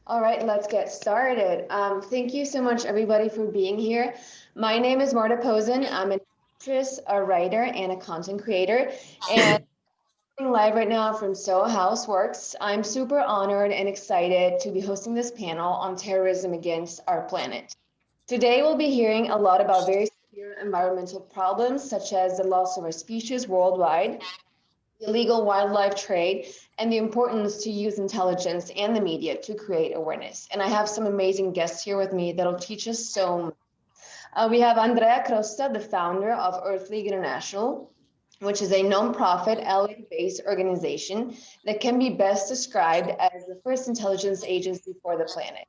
All right, let's get started. Thank you so much, everybody, for being here. My name is Marta Pozzan. I'm an actress, a writer, and a content creator. And I'm live right now from Soho Houseworks. I'm super honored and excited to be hosting this panel on terrorism against our planet. Today, we'll be hearing a lot about very severe environmental problems, such as the loss of our species worldwide, illegal wildlife trade, and the importance to use intelligence and the media to create awareness. And I have some amazing guests here with me that'll teach us so much. We have Andrea Crosta, the founder of Earth League International, which is a nonprofit LA-based organization that can be best described as the first intelligence agency for the planet.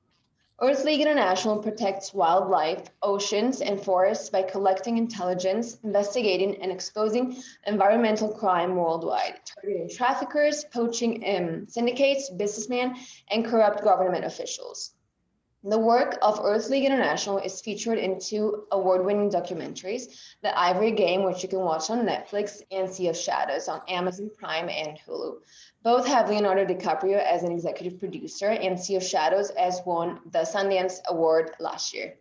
Earth League International protects wildlife, oceans, and forests by collecting intelligence, investigating, and exposing environmental crime worldwide, targeting traffickers, poaching syndicates, businessmen, and corrupt government officials. The work of Earth League International is featured in two award-winning documentaries, The Ivory Game, which you can watch on Netflix, and Sea of Shadows on Amazon Prime and Hulu. Both have Leonardo DiCaprio as an executive producer, and Sea of Shadows has won the Sundance Award last year.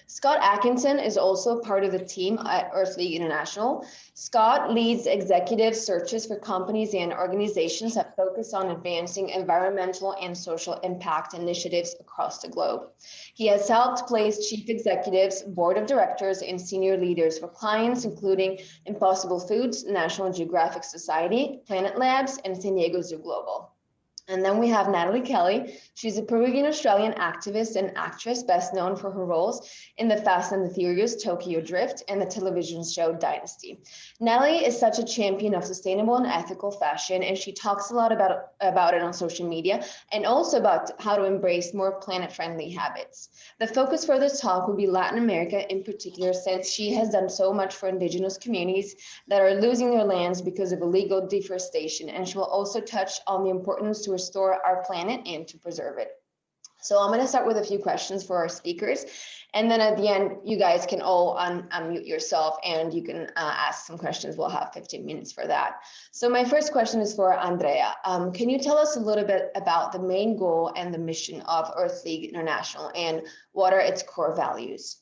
Scott Atkinson is also part of the team at Earth League International. Scott leads executive searches for companies and organizations that focus on advancing environmental and social impact initiatives across the globe. He has helped place chief executives, board of directors, and senior leaders for clients, including Impossible Foods, National Geographic Society, Planet Labs, and San Diego Zoo Global. And then we have Nathalie Kelley. She's a Peruvian Australian activist and actress, best known for her roles in the Fast and the Furious Tokyo Drift and the television show Dynasty. Nathalie is such a champion of sustainable and ethical fashion, and she talks a lot about it on social media and also about how to embrace more planet-friendly habits. The focus for this talk will be Latin America in particular, since she has done so much for indigenous communities that are losing their lands because of illegal deforestation, and she will also touch on the importance to restore our planet and to preserve it. So I'm going to start with a few questions for our speakers, and then at the end, you guys can all unmute yourself and you can ask some questions. We'll have 15 minutes for that. So my first question is for Andrea. Can you tell us a little bit about the main goal and the mission of Earth League International, and what are its core values?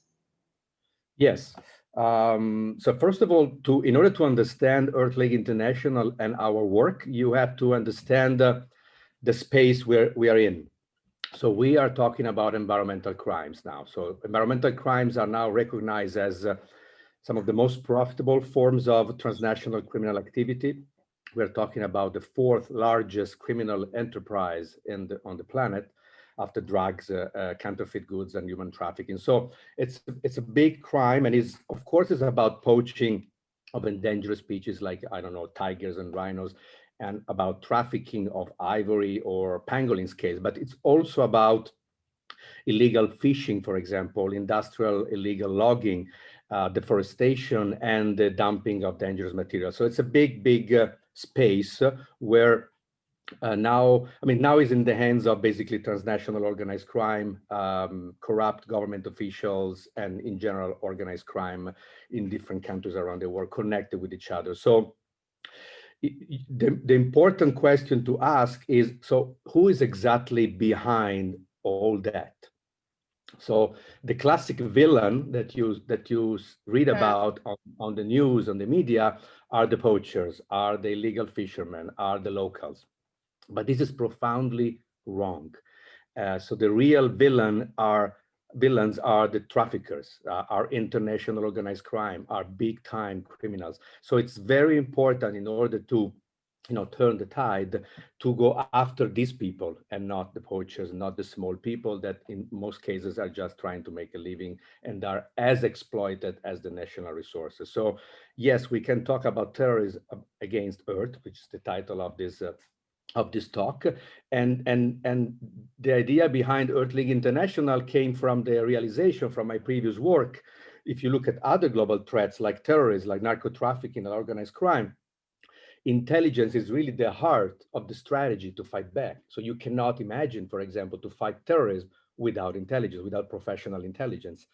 Yes. So first of all, in order to understand Earth League International and our work, you have to understand the space where we are in. So we are talking about environmental crimes now. So environmental crimes are now recognized as some of the most profitable forms of transnational criminal activity. We're talking about the fourth largest criminal enterprise on the planet, after drugs, counterfeit goods, and human trafficking. So it's a big crime, and of course is about poaching of endangered species like, I don't know, tigers and rhinos, and about trafficking of ivory or pangolin's case, but it's also about illegal fishing, for example, industrial illegal logging, deforestation, and the dumping of dangerous materials. So it's a big space where now is in the hands of basically transnational organized crime, corrupt government officials, and in general organized crime in different countries around the world connected with each other. So the important question to ask is, so who is exactly behind all that? So the classic villain that you read about on the news, on the media, are the poachers, are the illegal fishermen, are the locals. But this is profoundly wrong. So the real villains are the traffickers, are international organized crime, are big time criminals. So it's very important, in order to turn the tide, to go after these people and not the poachers, not the small people that in most cases are just trying to make a living and are as exploited as the national resources. So yes, we can talk about terrorism against Earth, which is the title of this talk, and the idea behind Earth League International came from the realization from my previous work. If you look at other global threats like terrorism, like narco trafficking and organized crime, intelligence is really the heart of the strategy to fight back. So you cannot imagine, for example, to fight terrorism without intelligence, without professional intelligence.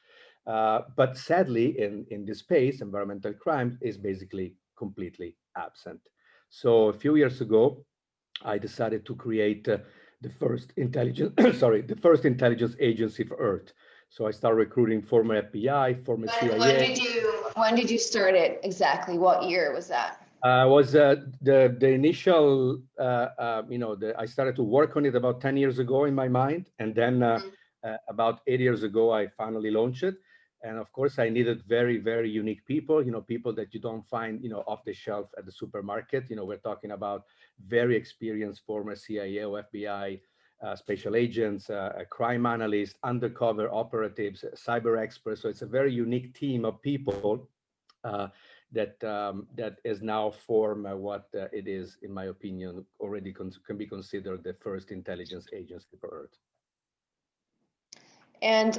But sadly, in this space, environmental crime is basically completely absent. So a few years ago, I decided to create the first intelligence, sorry, the first intelligence agency for Earth. So I started recruiting former FBI, former CIA. When did you start it exactly? What year was that? Was the initial, I started to work on it about 10 years ago in my mind. And then about 8 years ago, I finally launched it. And of course, I needed very, very unique people, people that you don't find, off the shelf at the supermarket. We're talking about very experienced former CIA or FBI special agents, crime analysts, undercover operatives, cyber experts. So it's a very unique team of people that is now form what it is, in my opinion, already can be considered the first intelligence agency for Earth. And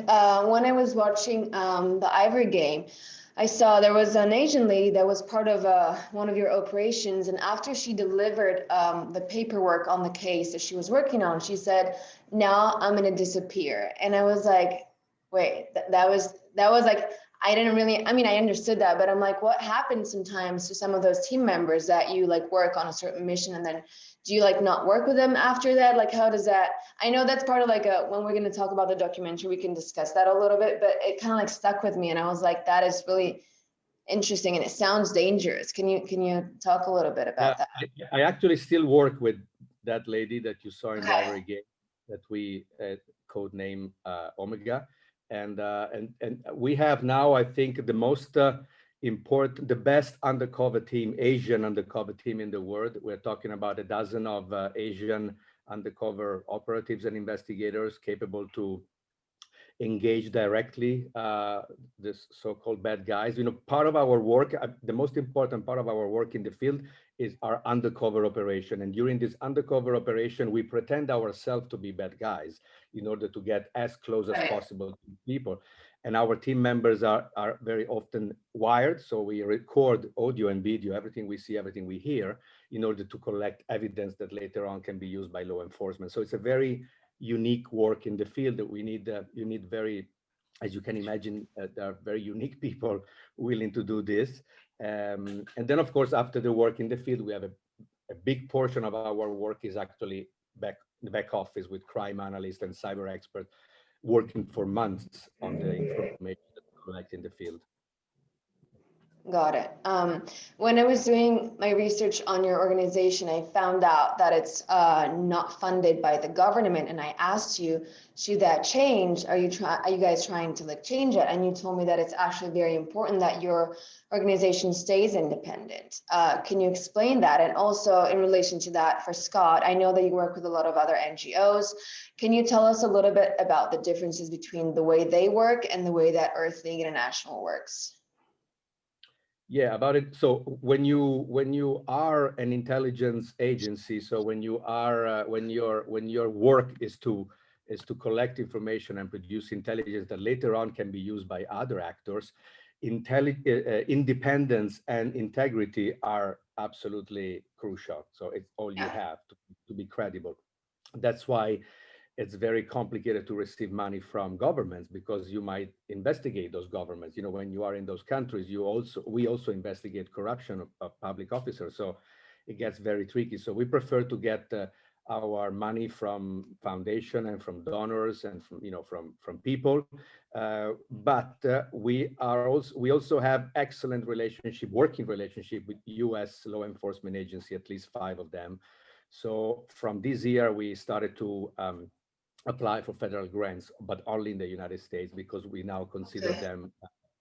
when I was watching the Ivory game, I saw there was an Asian lady that was part of one of your operations. And after she delivered the paperwork on the case that she was working on, she said, "Now I'm going to disappear." And I was like, wait, that was like, I didn't really, I mean, I understood that, but I'm like, what happens sometimes to some of those team members that you like work on a certain mission and then do you like not work with them after that? Like, how does that, I know that's part of like when we're going to talk about the documentary, we can discuss that a little bit, but it kind of like stuck with me. And I was like, that is really interesting. And it sounds dangerous. Can you talk a little bit about that? I actually still work with that lady that you saw in the Ivory game that we codename Omega. And we have now, I think, the most important, the best undercover team, Asian undercover team in the world. We're talking about a dozen of Asian undercover operatives and investigators capable to engage directly this so-called bad guys. Part of our work, the most important part of our work in the field is our undercover operation. And during this undercover operation, we pretend ourselves to be bad guys in order to get as close as possible to people. And our team members are very often wired. So we record audio and video, everything we see, everything we hear, in order to collect evidence that later on can be used by law enforcement. So it's a very unique work in the field that you need very, as you can imagine, there are very unique people willing to do this. And then, of course, after the work in the field, we have a big portion of our work is actually the back office with crime analysts and cyber experts working for months on the information that we collect in the field. Got it. When I was doing my research on your organization, I found out that it's not funded by the government. And I asked you, should that change? Are you guys trying to like change it? And you told me that it's actually very important that your organization stays independent. Can you explain that? And also in relation to that, for Scott, I know that you work with a lot of other NGOs. Can you tell us a little bit about the differences between the way they work and the way that Earth League International works? Yeah, about it. So when you are an intelligence agency, so when your work is to collect information and produce intelligence that later on can be used by other actors, independence and integrity are absolutely crucial. So it's all you have to be credible. That's why it's very complicated to receive money from governments, because you might investigate those governments. When you are in those countries, we also investigate corruption of public officers. So it gets very tricky. So we prefer to get our money from foundation and from donors and from people. But we also have excellent working relationship with U.S. law enforcement agency, at least 5 of them. So from this year, we started to apply for federal grants, but only in the United States, because we now consider them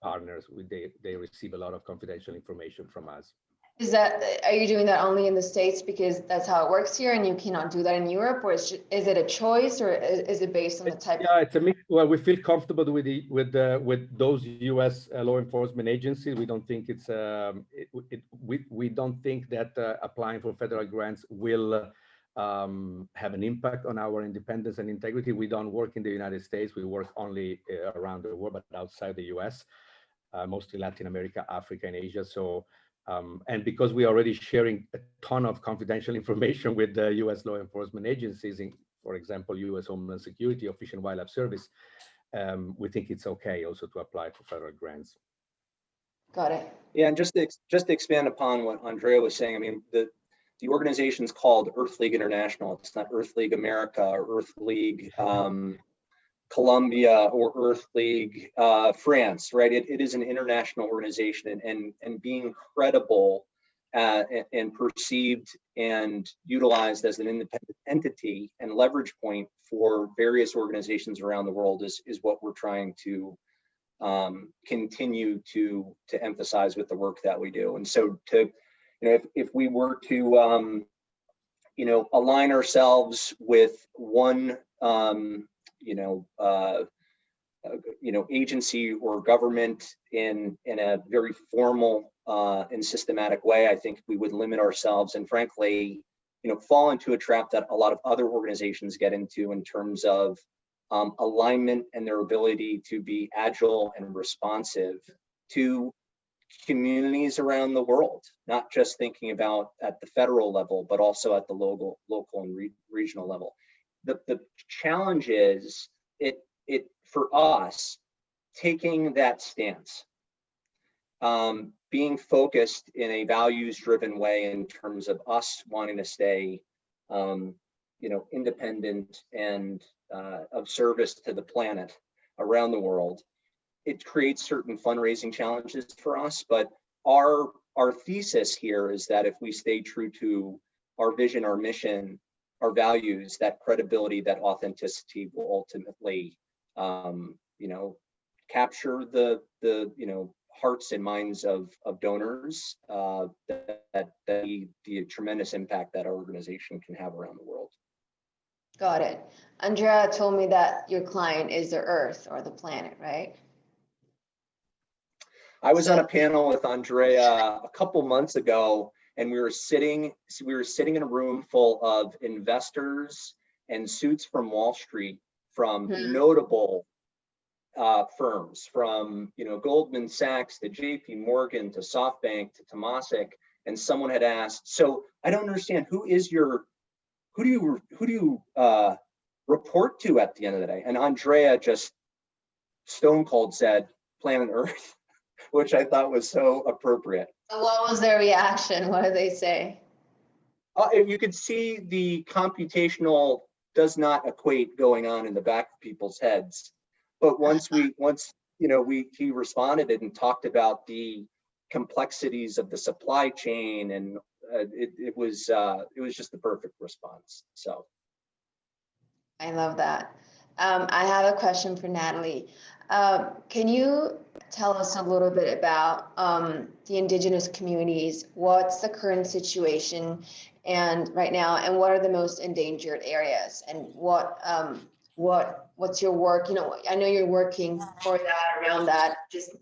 partners. They receive a lot of confidential information from us. Are you doing that only in the States because that's how it works here and you cannot do that in Europe, or is it a choice, or is it based on the type? Yeah, it's a mix. Well, we feel comfortable with those U.S. Law enforcement agencies. We don't think we don't think that applying for federal grants will have an impact on our independence and integrity. We don't work in the United States. We work only around the world, but outside the US, mostly Latin America, Africa, and Asia. So, and because we are already sharing a ton of confidential information with the US law enforcement agencies, for example, US Homeland Security or Fish and Wildlife Service, we think it's okay also to apply for federal grants. Got it. Yeah, and just to expand upon what Andrea was saying, I mean, the the organization's called Earth League International. It's not Earth League America or Earth League Colombia or Earth League France, right? It is an international organization, and being credible and perceived and utilized as an independent entity and leverage point for various organizations around the world is what we're trying to continue to emphasize with the work that we do. And so if we were to align ourselves with one agency or government in a very formal and systematic way, I think we would limit ourselves and frankly, fall into a trap that a lot of other organizations get into in terms of alignment and their ability to be agile and responsive to communities around the world, not just thinking about at the federal level, but also at the local and regional level. The challenge is it for us taking that stance, being focused in a values-driven way in terms of us wanting to stay, independent and of service to the planet around the world. It creates certain fundraising challenges for us, but our thesis here is that if we stay true to our vision, our mission, our values, that credibility, that authenticity will ultimately, capture the hearts and minds of donors, the tremendous impact that our organization can have around the world. Got it. Andrea told me that your client is the Earth or the planet, right? I was on a panel with Andrea a couple months ago, and we were sitting in a room full of investors and suits from Wall Street, from notable firms, from Goldman Sachs to JP Morgan to SoftBank to Temasek, and someone had asked, so I don't understand, who do you report to at the end of the day? And Andrea just stone cold said, planet Earth, which I thought was so appropriate. What was their reaction? What did they say? You could see the computational does not equate going on in the back of people's heads. But once he responded and talked about the complexities of the supply chain, and it was just the perfect response. So I love that. I have a question for Nathalie. Can you tell us a little bit about the indigenous communities? What's the current situation and right now, and what are the most endangered areas? And what's your work? I know you're working for that, around that. Just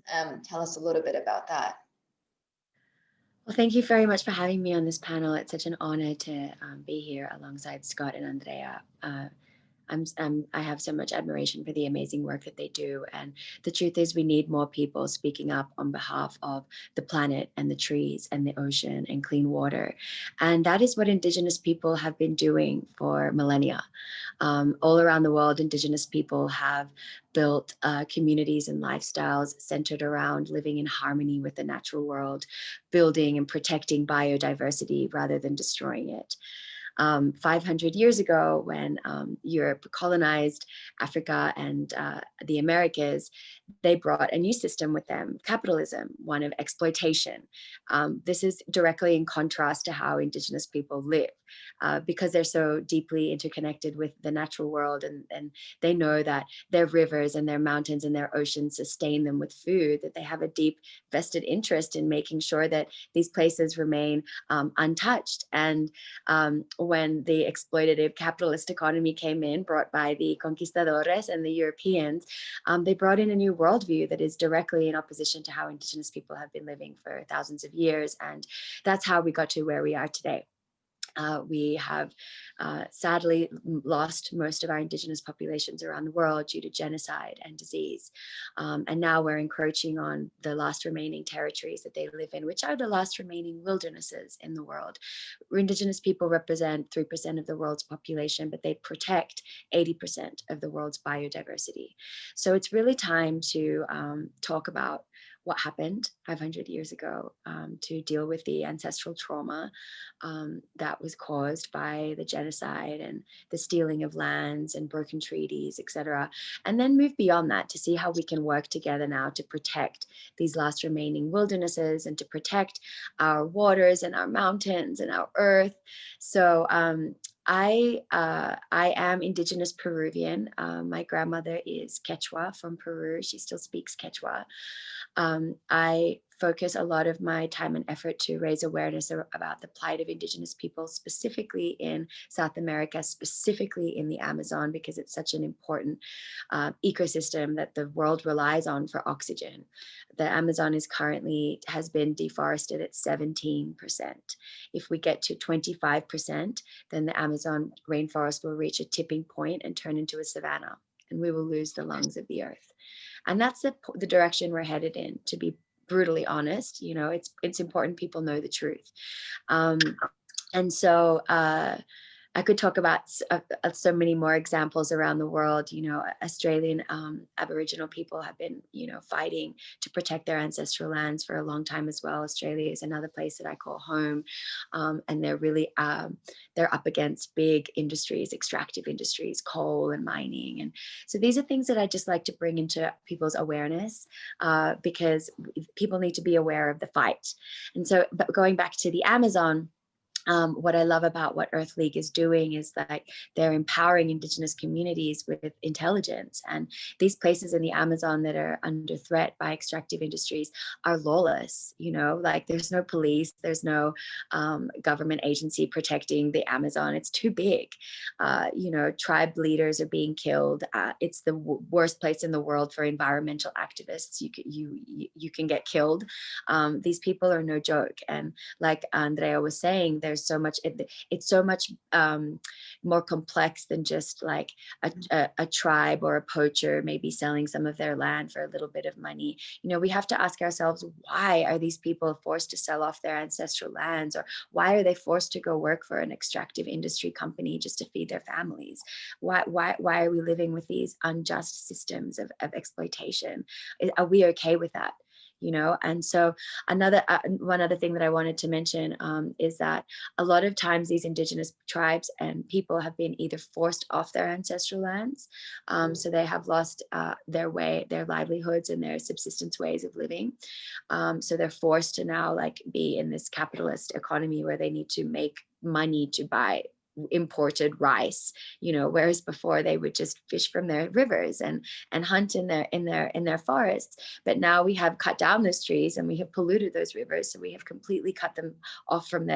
tell us a little bit about that. Well, thank you very much for having me on this panel. It's such an honor to be here alongside Scott and Andrea. I have so much admiration for the amazing work that they do. And the truth is we need more people speaking up on behalf of the planet and the trees and the ocean and clean water. And that is what Indigenous people have been doing for millennia. All around the world, Indigenous people have built communities and lifestyles centered around living in harmony with the natural world, building and protecting biodiversity rather than destroying it. 500 years ago, when Europe colonized Africa and the Americas, they brought a new system with them, capitalism, one of exploitation. This is directly in contrast to how Indigenous people live, because they're so deeply interconnected with the natural world, and they know that their rivers and their mountains and their oceans sustain them with food, that they have a deep vested interest in making sure that these places remain untouched. And when the exploitative capitalist economy came in, brought by the conquistadores and the Europeans, they brought in a new worldview that is directly in opposition to how Indigenous people have been living for thousands of years. And that's how we got to where we are today. We have sadly lost most of our Indigenous populations around the world due to genocide and disease. And now we're encroaching on the last remaining territories that they live in, which are the last remaining wildernesses in the world. Indigenous people represent 3% of the world's population, but they protect 80% of the world's biodiversity. So it's really time to talk about what happened 500 years ago, to deal with the ancestral trauma that was caused by the genocide and the stealing of lands and broken treaties, etc. And then move beyond that to see how we can work together now to protect these last remaining wildernesses and to protect our waters and our mountains and our earth. So I am indigenous Peruvian. My grandmother is Quechua from Peru. She still speaks Quechua. I focus a lot of my time and effort to raise awareness about the plight of indigenous people, specifically in South America, specifically in the Amazon, because it's such an important ecosystem that the world relies on for oxygen. The Amazon has been deforested at 17%. If we get to 25%, then the Amazon rainforest will reach a tipping point and turn into a savanna, and we will lose the lungs of the earth. And that's the direction we're headed in, to be brutally honest. You know, it's important people know the truth. And so I could talk about so many more examples around the world. You know, Australian Aboriginal people have been, you know, fighting to protect their ancestral lands for a long time as well. Australia is another place that I call home, and they're really they're up against big industries, extractive industries, coal and mining, and so these are things that I just like to bring into people's awareness, because people need to be aware of the fight. And so, but going back to the Amazon. What I love about what Earth League is doing is that they're empowering Indigenous communities with intelligence. And these places in the Amazon that are under threat by extractive industries are lawless. You know, like there's no police, there's no government agency protecting the Amazon. It's too big. You know, tribe leaders are being killed. It's the worst place in the world for environmental activists. You can get killed. These people are no joke. And like Andrea was saying, there's so much, it's so much more complex than just like a tribe or a poacher maybe selling some of their land for a little bit of money. You know, we have to ask ourselves, why are these people forced to sell off their ancestral lands, or why are they forced to go work for an extractive industry company just to feed their families? Why are we living with these unjust systems of exploitation? Are we okay with that? You know, and so one other thing that I wanted to mention is that a lot of times these Indigenous tribes and people have been either forced off their ancestral lands, so they have lost their livelihoods and their subsistence ways of living. So they're forced to now like be in this capitalist economy where they need to make money to buy imported rice, you know, whereas before they would just fish from their rivers and hunt in their forests. But now we have cut down those trees and we have polluted those rivers, so we have completely cut them off from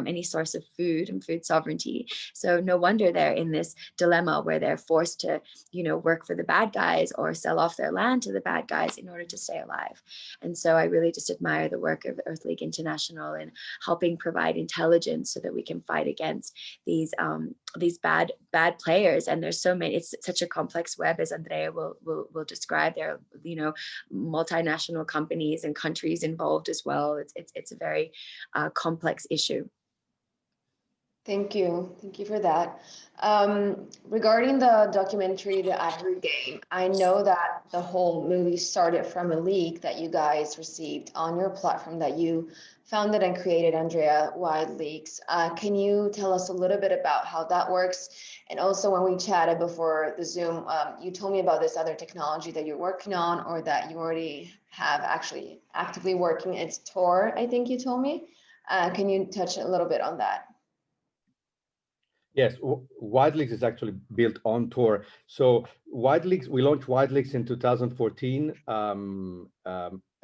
any source of food and food sovereignty. So no wonder they're in this dilemma where they're forced to, you know, work for the bad guys or sell off their land to the bad guys in order to stay alive. And so I really just admire the work of Earth League International in helping provide intelligence so that we can fight against these bad players. And there's so many. It's such a complex web, as Andrea will describe. There are, you know, multinational companies and countries involved as well. It's a very complex issue. Thank you for that. Regarding the documentary The Ivory Game, I know that the whole movie started from a leak that you guys received on your platform that you founded and created, Andrea, Wild Leaks. Can you tell us a little bit about how that works? And also, when we chatted before the Zoom, you told me about this other technology that you're working on, or that you already have actually actively working. It's Tor, I think you told me. Can you touch a little bit on that? Yes, WideLeaks is actually built on Tor. So WideLeaks, we launched WideLeaks in 2014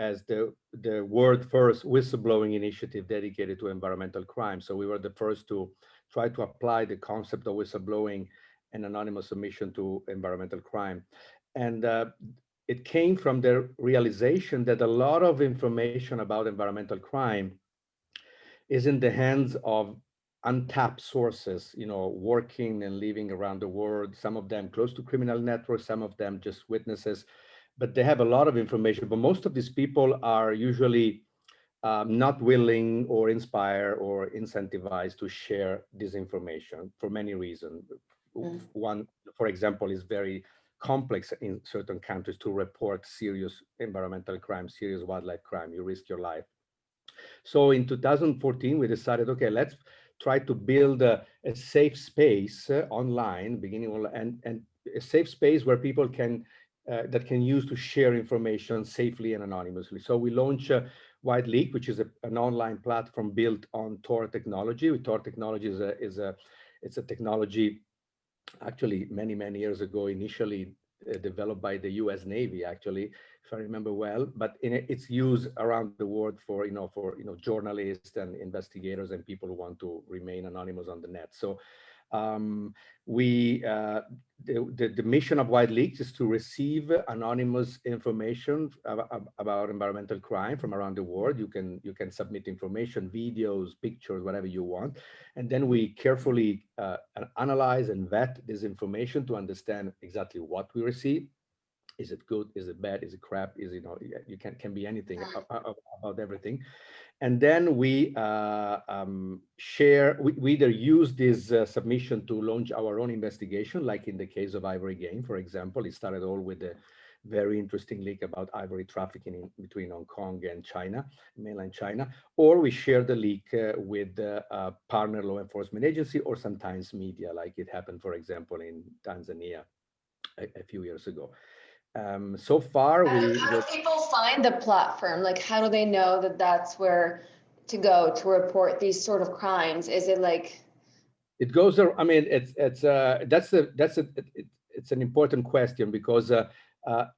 as the world first whistleblowing initiative dedicated to environmental crime. So we were the first to try to apply the concept of whistleblowing and anonymous submission to environmental crime. And it came from the realization that a lot of information about environmental crime is in the hands of untapped sources, you know, working and living around the world, some of them close to criminal networks, some of them just witnesses, but they have a lot of information. But most of these people are usually not willing or inspired or incentivized to share this information for many reasons. One, for example, is very complex in certain countries to report serious environmental crime, serious wildlife crime. You risk your life. So in 2014, we decided, okay, let's try to build a safe space online, and a safe space where people can that can use to share information safely and anonymously. So we launched Wide Leak, which is an online platform built on Tor technology. Tor technology it's a technology actually many years ago, initially developed by the U.S. Navy, actually, if I remember well. But it's used around the world for journalists and investigators and people who want to remain anonymous on the net. So the mission of Wide Leaks is to receive anonymous information about environmental crime from around the world. You can submit information, videos, pictures, whatever you want, and then we carefully analyze and vet this information to understand exactly what we receive. Is it good? Is it bad? Is it crap? Is you can be anything about everything. And then we we either use this submission to launch our own investigation, like in the case of Ivory Game, for example. It started all with a very interesting leak about ivory trafficking between Hong Kong and China, mainland China, or we share the leak with a partner law enforcement agency, or sometimes media, like it happened, for example, in Tanzania a few years ago. So far, how do people find the platform? Like, how do they know that that's where to go to report these sort of crimes? Is it like? It goes. I mean, it's an important question, because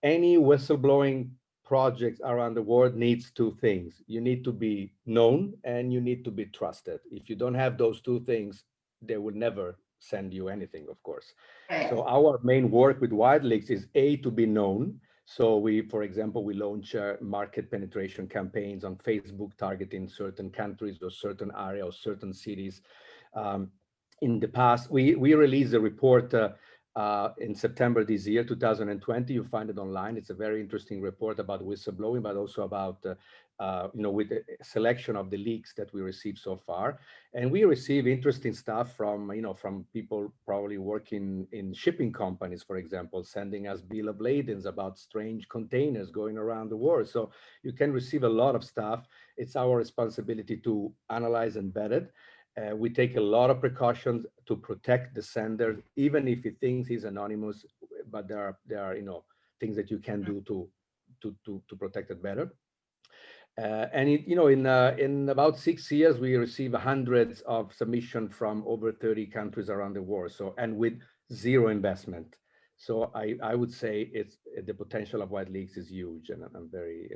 any whistleblowing project around the world needs two things. You need to be known and you need to be trusted. If you don't have those two things, they will never send you anything, of course. Right. So our main work with Wide Leaks is to be known. So for example, we launch market penetration campaigns on Facebook targeting certain countries or certain areas or certain cities. In the past, we released a report in September this year, 2020. You find it online. It's a very interesting report about whistleblowing, but also about with the selection of the leaks that we received so far. And we receive interesting stuff from people probably working in shipping companies, for example, sending us bill of ladings about strange containers going around the world. So you can receive a lot of stuff. It's our responsibility to analyze and vet it. We take a lot of precautions to protect the sender, even if he thinks he's anonymous. But there are things that you can do to protect it better. And in about 6 years, we receive hundreds of submissions from over 30 countries around the world. So, and with zero investment. So I would say the potential of Wide Leaks is huge, and I'm very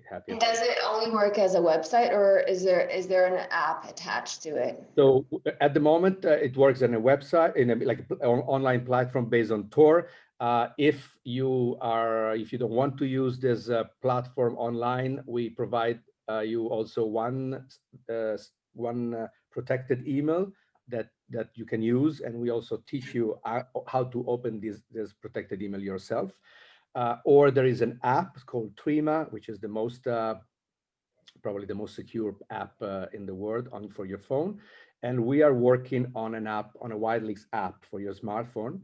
happy. And does it only work as a website, or is there an app attached to it? So at the moment, it works on a website, in an online platform based on Tor. If you don't want to use this platform online, we provide you also one protected email that you can use, and we also teach you how to open this protected email yourself. Or there is an app called Trima, which is probably the most secure app in the world for your phone. And we are working on an app, on a Wide Leaks app for your smartphone.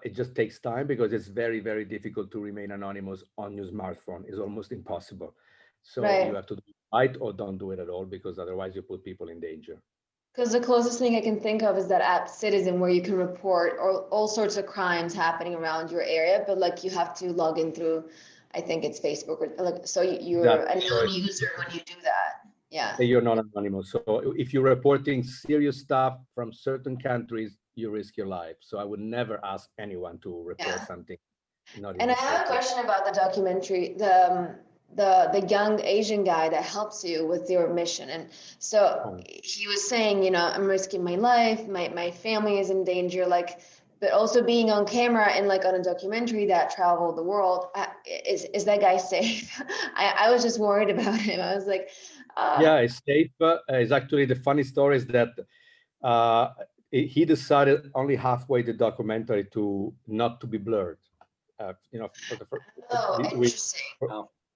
It just takes time, because it's very difficult to remain anonymous on your smartphone. It's almost impossible. So Right. You have to do it right, or don't do it at all, because otherwise you put people in danger. Because the closest thing I can think of is that app Citizen, where you can report all sorts of crimes happening around your area, but like you have to log in through, I think it's Facebook, or like, so you're a non-user when you do that. Yeah. You're not anonymous. So if you're reporting serious stuff from certain countries, you risk your life. So I would never ask anyone to report something. And I have a question about the documentary, the young Asian guy that helps you with your mission. And so he was saying, I'm risking my life, my family is in danger, like, but also being on camera and like on a documentary that traveled the world, is that guy safe? I was just worried about him. I was like, yeah, it's safe. It's actually, the funny story is that he decided only halfway the documentary not to be blurred. Interesting.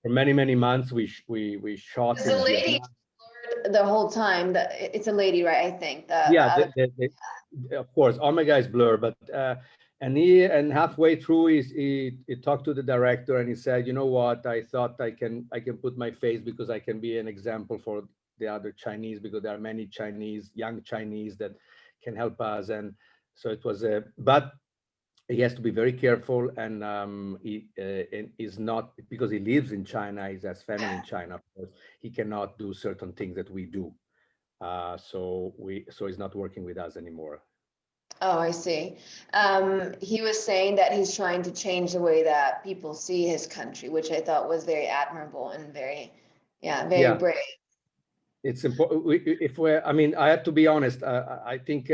For many months, we shot. The lady blurred the whole time. It's a lady, right? I think. Of course, Omega is blurred, but And halfway through, he talked to the director and he said, you know what, I thought I can put my face because I can be an example for the other Chinese, because there are many Chinese, young Chinese that can help us. And so it was but he has to be very careful, and he is not, because he lives in China, he has family in China, of course, he cannot do certain things that we do. So he's not working with us anymore. Oh, I see. He was saying that he's trying to change the way that people see his country, which I thought was very admirable and very brave. It's important. I mean, I have to be honest. I think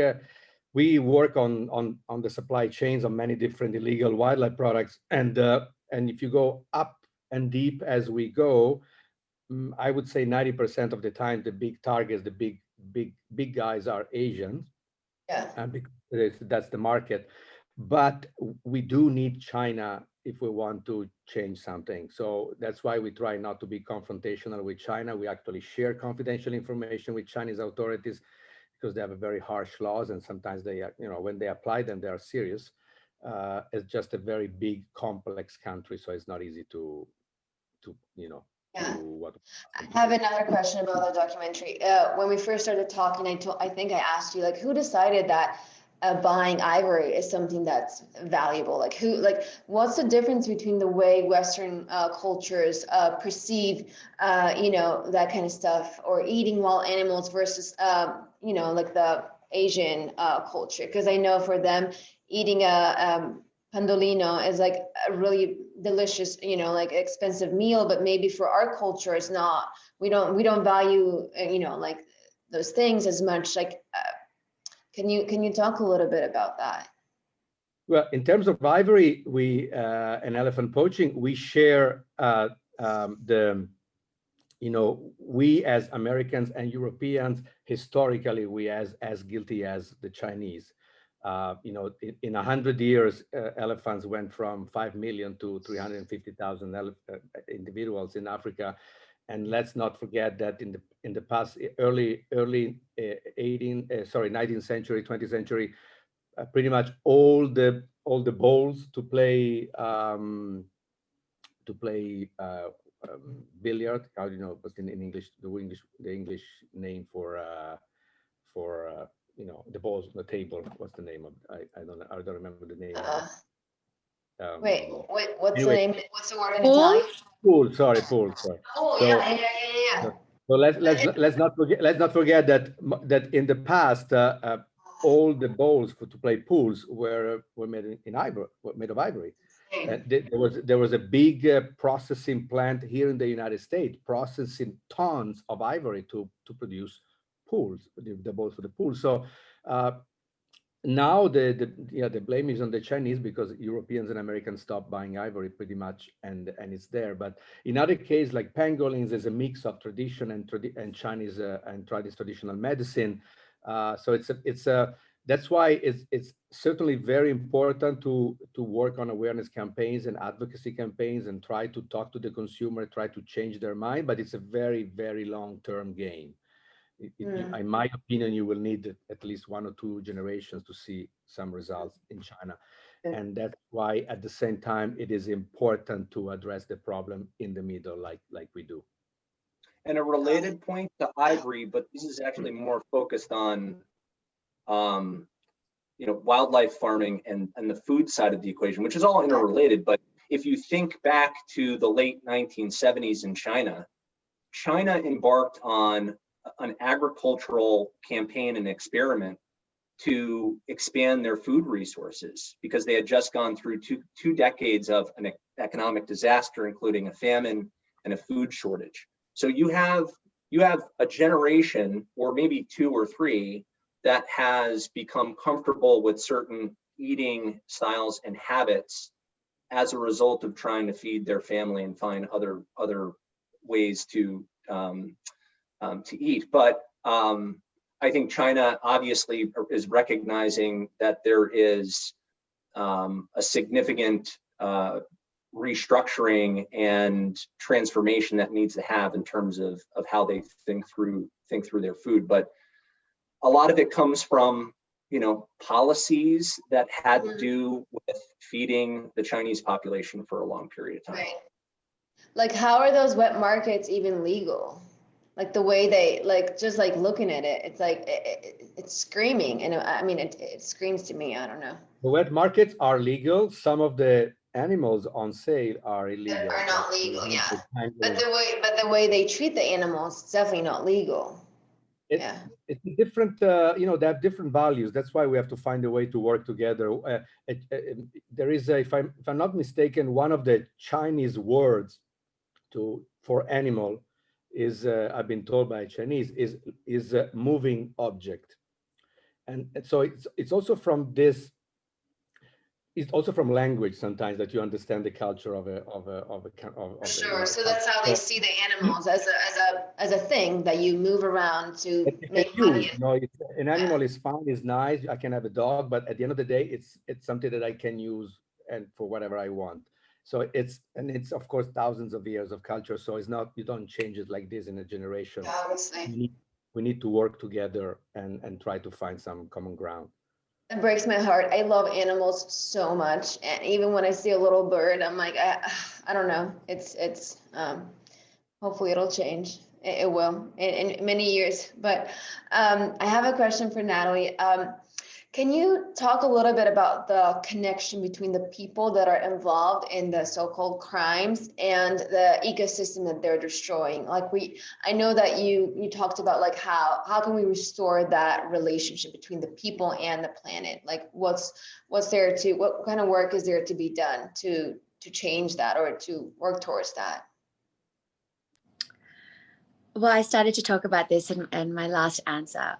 we work on the supply chains on many different illegal wildlife products, and if you go up and deep as we go, I would say 90% of the time the big targets, the big guys are Asians. Yeah. And because that's the market. But we do need China if we want to change something. So that's why we try not to be confrontational with China. We actually share confidential information with Chinese authorities because they have a very harsh laws, and sometimes they are, when they apply them, they are serious. It's just a very big, complex country, so it's not easy to Yeah. do what. I have another question about the documentary. When we first started talking, I think I asked you, like, who decided that buying ivory is something that's valuable? What's the difference between the way Western cultures perceive, that kind of stuff, or eating wild animals versus, like the Asian culture? Because I know for them, eating a pandolino is like a really delicious, like expensive meal, but maybe for our culture, it's not. We don't value, like those things as much. Like, can you talk a little bit about that? Well, in terms of ivory, and elephant poaching, we share we as Americans and Europeans, historically, we as guilty as the Chinese. In 100 years, elephants went from 5 million to 350,000 individuals in Africa. And let's not forget that in the past, early 19th century, 20th century, pretty much all the bowls to play billiard. How do you know what's in English? The English name for the balls on the table. What's the name of? I don't remember the name. Wait, what's the name? What's the word in Pool? Italian? Pool. Sorry, pool. Sorry. Oh, So, yeah. So let's not forget that in the past all the bowls to play pools were made of ivory. There was a big processing plant here in the United States processing tons of ivory to produce pools, the bowls for the pool. So now the blame is on the Chinese because Europeans and Americans stopped buying ivory pretty much, and it's there. But in other cases like pangolins, there's a mix of tradition and Chinese and traditional medicine. So that's why it's certainly very important to work on awareness campaigns and advocacy campaigns and try to talk to the consumer, try to change their mind. But it's a very, very long-term game. In my opinion, you will need at least 1 or 2 generations to see some results in China. And that's why at the same time, it is important to address the problem in the middle like we do. And a related point to ivory, but this is actually more focused on wildlife farming and the food side of the equation, which is all interrelated. But if you think back to the late 1970s in China embarked on an agricultural campaign and experiment to expand their food resources because they had just gone through two decades of an economic disaster, including a famine and a food shortage. So you have a generation, or maybe 2 or 3, that has become comfortable with certain eating styles and habits as a result of trying to feed their family and find other ways to eat. But I think China obviously is recognizing that there is a significant restructuring and transformation that needs to have in terms of how they think through their food. But a lot of it comes from policies that had to do with feeding the Chinese population for a long period of time. Right. Like, how are those wet markets even legal? Like the way they, like, just like looking at it, it's like, it's screaming. And I mean, it screams to me, I don't know. The wet markets are legal. Some of the animals on sale are illegal. Are not legal, yeah. But But the way they treat the animals, it's definitely not legal. Yeah. It's different, they have different values. That's why we have to find a way to work together. There is if I'm not mistaken, one of the Chinese words for animal is, I've been told by Chinese, is a moving object. And so it's also from this, it's also from language sometimes that you understand the culture of a Sure. So that's how they see the animals, as a thing that you move around to make money. An animal is fine, is nice. I can have a dog, but at the end of the day, it's something that I can use and for whatever I want. So it's of course thousands of years of culture. So it's not, you don't change it like this in a generation. Obviously. We need to work together and try to find some common ground. It breaks my heart. I love animals so much, and even when I see a little bird, I'm like, I don't know. It's hopefully it'll change. It will in many years. But I have a question for Nathalie. Can you talk a little bit about the connection between the people that are involved in the so-called crimes and the ecosystem that they're destroying? Like I know that you talked about like how can we restore that relationship between the people and the planet? Like what kind of work is there to be done to change that or to work towards that? Well, I started to talk about this in my last answer.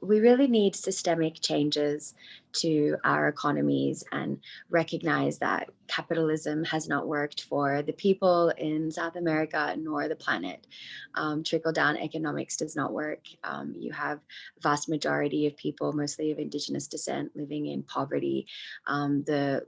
We really need systemic changes to our economies and recognize that capitalism has not worked for the people in South America nor the planet. Trickle-down economics does not work. You have vast majority of people, mostly of indigenous descent, living in poverty. The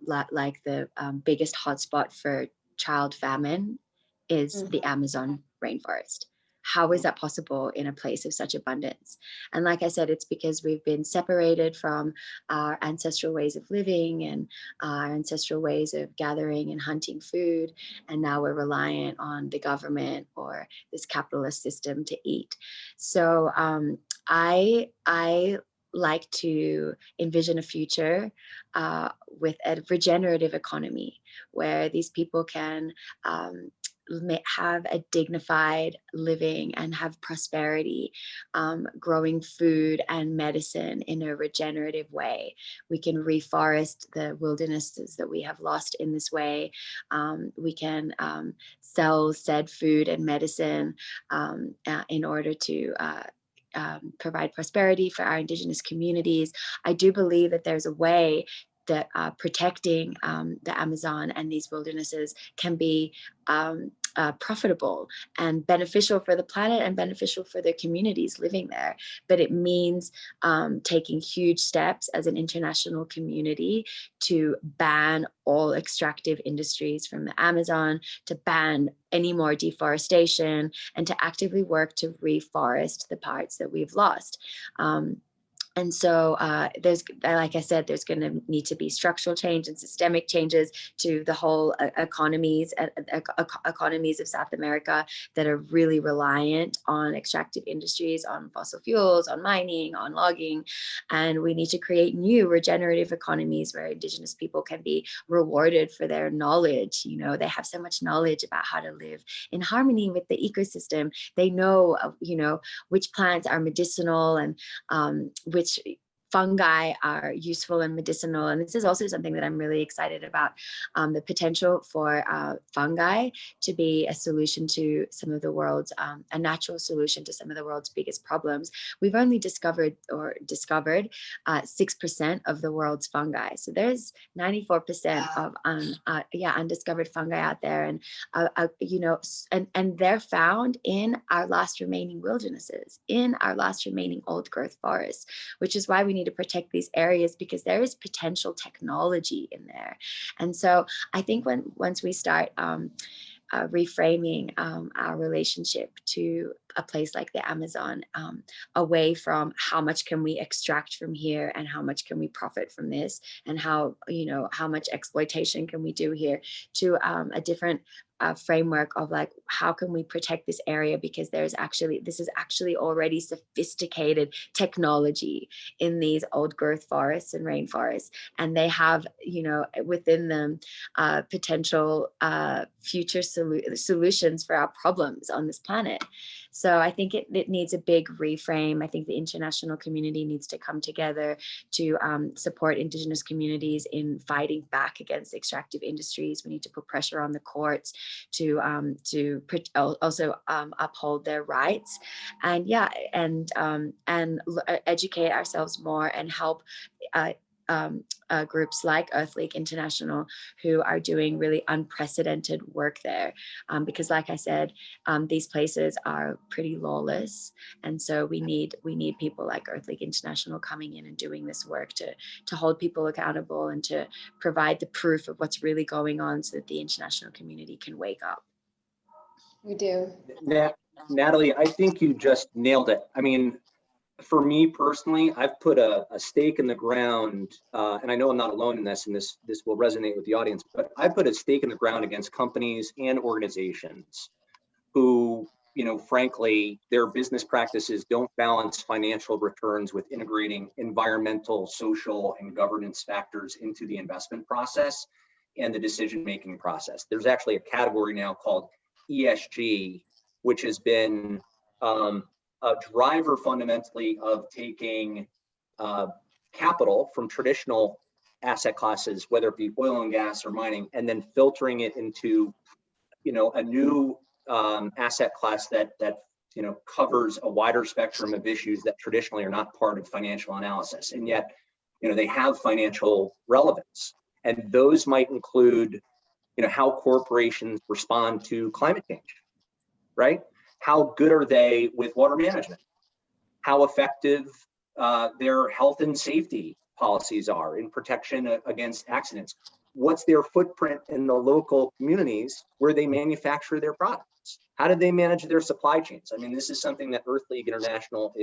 biggest hotspot for child famine is the Amazon rainforest. How is that possible in a place of such abundance? And like I said, it's because we've been separated from our ancestral ways of living and our ancestral ways of gathering and hunting food. And now we're reliant on the government or this capitalist system to eat. So I like to envision a future with a regenerative economy where these people can have a dignified living and have prosperity, growing food and medicine in a regenerative way. We can reforest the wildernesses that we have lost in this way. We can sell said food and medicine in order to provide prosperity for our indigenous communities. I do believe that there's a way that protecting the Amazon and these wildernesses can be profitable and beneficial for the planet and beneficial for the communities living there. But it means taking huge steps as an international community to ban all extractive industries from the Amazon, to ban any more deforestation, and to actively work to reforest the parts that we've lost. And so there's, like I said, there's going to need to be structural change and systemic changes to the whole economies of South America that are really reliant on extractive industries, on fossil fuels, on mining, on logging. And we need to create new regenerative economies where indigenous people can be rewarded for their knowledge. You know, they have so much knowledge about how to live in harmony with the ecosystem. They know, which plants are medicinal and which fungi are useful and medicinal. And this is also something that I'm really excited about, the potential for fungi to be a solution to some of the world's, a natural solution to some of the world's biggest problems. We've only discovered 6% of the world's fungi. So there's 94% of undiscovered fungi out there. And, and they're found in our last remaining wildernesses, in our last remaining old growth forests, which is why we need to protect these areas, because there is potential technology in there. And so I think once we start reframing our relationship to a place like the Amazon, away from how much can we extract from here and how much can we profit from this, and how, you know, how much exploitation can we do here, to a different framework of like, how can we protect this area, because this is actually already sophisticated technology in these old growth forests and rainforests, and they have, you know, within them potential future solutions for our problems on this planet. So I think it needs a big reframe. I think the international community needs to come together to support Indigenous communities in fighting back against extractive industries. We need to put pressure on the courts to also uphold their rights, and educate ourselves more and help groups like Earth League International, who are doing really unprecedented work there, because like I said, these places are pretty lawless, and so we need people like Earth League International coming in and doing this work to hold people accountable and to provide the proof of what's really going on, so that the international community can wake up. We do. Nathalie, I think you just nailed it. I mean, for me personally, I've put a stake in the ground, and I know I'm not alone in this, and this will resonate with the audience, but I put a stake in the ground against companies and organizations who, you know, frankly, their business practices don't balance financial returns with integrating environmental, social, and governance factors into the investment process and the decision-making process. There's actually a category now called ESG, which has been a driver fundamentally of taking capital from traditional asset classes, whether it be oil and gas or mining, and then filtering it into, you know, a new asset class that you know, covers a wider spectrum of issues that traditionally are not part of financial analysis, and yet, you know, they have financial relevance. And those might include, you know, how corporations respond to climate change, right? How good are they with water management? How effective their health and safety policies are in protection against accidents? What's their footprint in the local communities where they manufacture their products? How do they manage their supply chains? I mean, this is something that Earth League International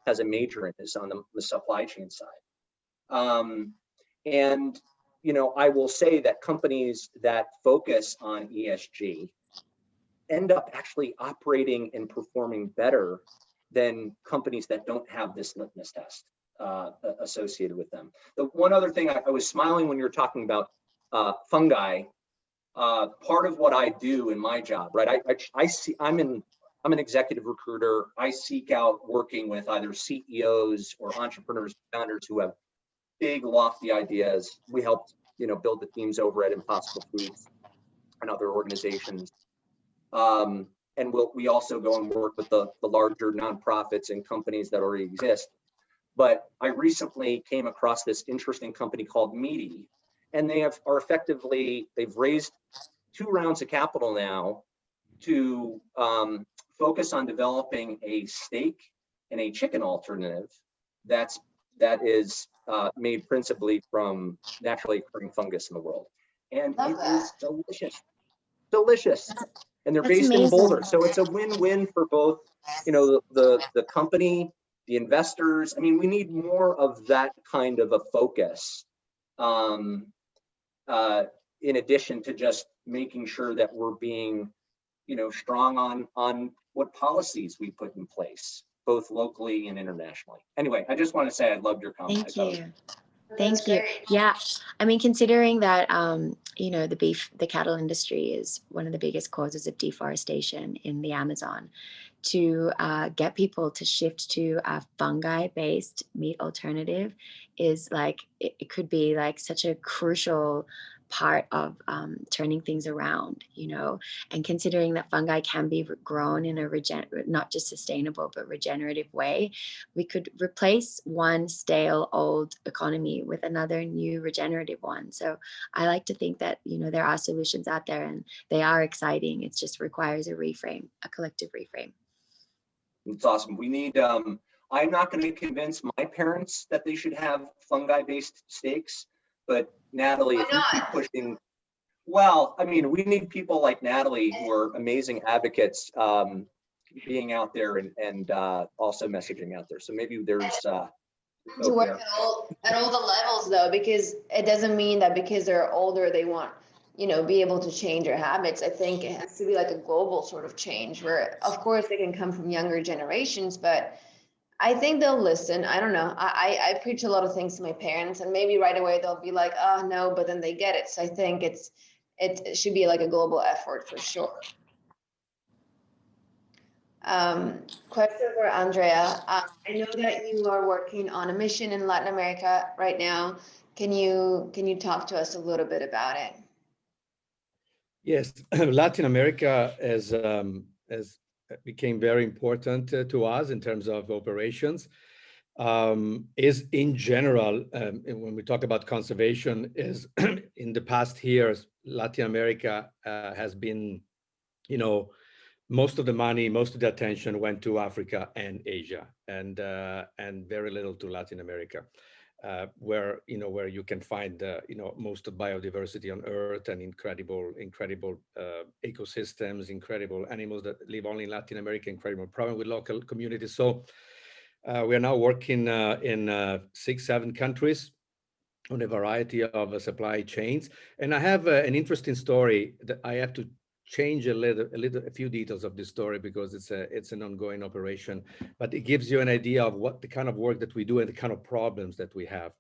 has a major in, is on the supply chain side. And, you know, I will say that companies that focus on ESG end up actually operating and performing better than companies that don't have this litmus test associated with them. The one other thing, I was smiling when you were talking about fungi. Part of what I do in my job, right? I'm an executive recruiter. I seek out working with either CEOs or entrepreneurs, founders who have big, lofty ideas. We helped, you know, build the teams over at Impossible Foods and other organizations. And we also go and work with the larger nonprofits and companies that already exist. But I recently came across this interesting company called Meaty, and they've raised 2 rounds of capital now to focus on developing a steak and a chicken alternative that is made principally from naturally occurring fungus in the world. And it is delicious. And they're based in Boulder. So it's a win-win for both, you know, the company, the investors. I mean, we need more of that kind of a focus, in addition to just making sure that we're being, you know, strong on what policies we put in place, both locally and internationally. Anyway, I just want to say I loved your comment. Thank you. Thank you. Yeah, I mean, considering that, you know, the cattle industry is one of the biggest causes of deforestation in the Amazon, to get people to shift to a fungi-based meat alternative is like, it could be like such a crucial part of turning things around, you know, and considering that fungi can be grown in a not just sustainable but regenerative way, we could replace one stale old economy with another new regenerative one. So I like to think that, you know, there are solutions out there and they are exciting. It just requires a reframe, a collective reframe. It's awesome. We need, I'm not going to convince my parents that they should have fungi-based steaks, but Nathalie, if you keep pushing, well, I mean, we need people like Nathalie who are amazing advocates, you being out there and also messaging out there. So maybe there's to hope work there. at all the levels though, because it doesn't mean that because they're older they want, be able to change their habits. I think it has to be like a global sort of change where of course they can come from younger generations, but I think they'll listen. I don't know. I preach a lot of things to my parents and maybe right away they'll be like, oh no, but then they get it. So I think it should be like a global effort for sure. Question for Andrea. I know that you are working on a mission in Latin America right now. Can you talk to us a little bit about it? Yes, Latin America as became very important to us in terms of operations. Is in general, when we talk about conservation, is in the past years, Latin America has been, most of the money, most of the attention went to Africa and Asia, and very little to Latin America, where you can find most of biodiversity on Earth and incredible ecosystems, incredible animals that live only in Latin America, incredible problem with local communities. So we are now working in 6-7 countries on a variety of supply chains, and I have an interesting story that I have to change a few details of this story because it's an ongoing operation, but it gives you an idea of what the kind of work that we do and the kind of problems that we have.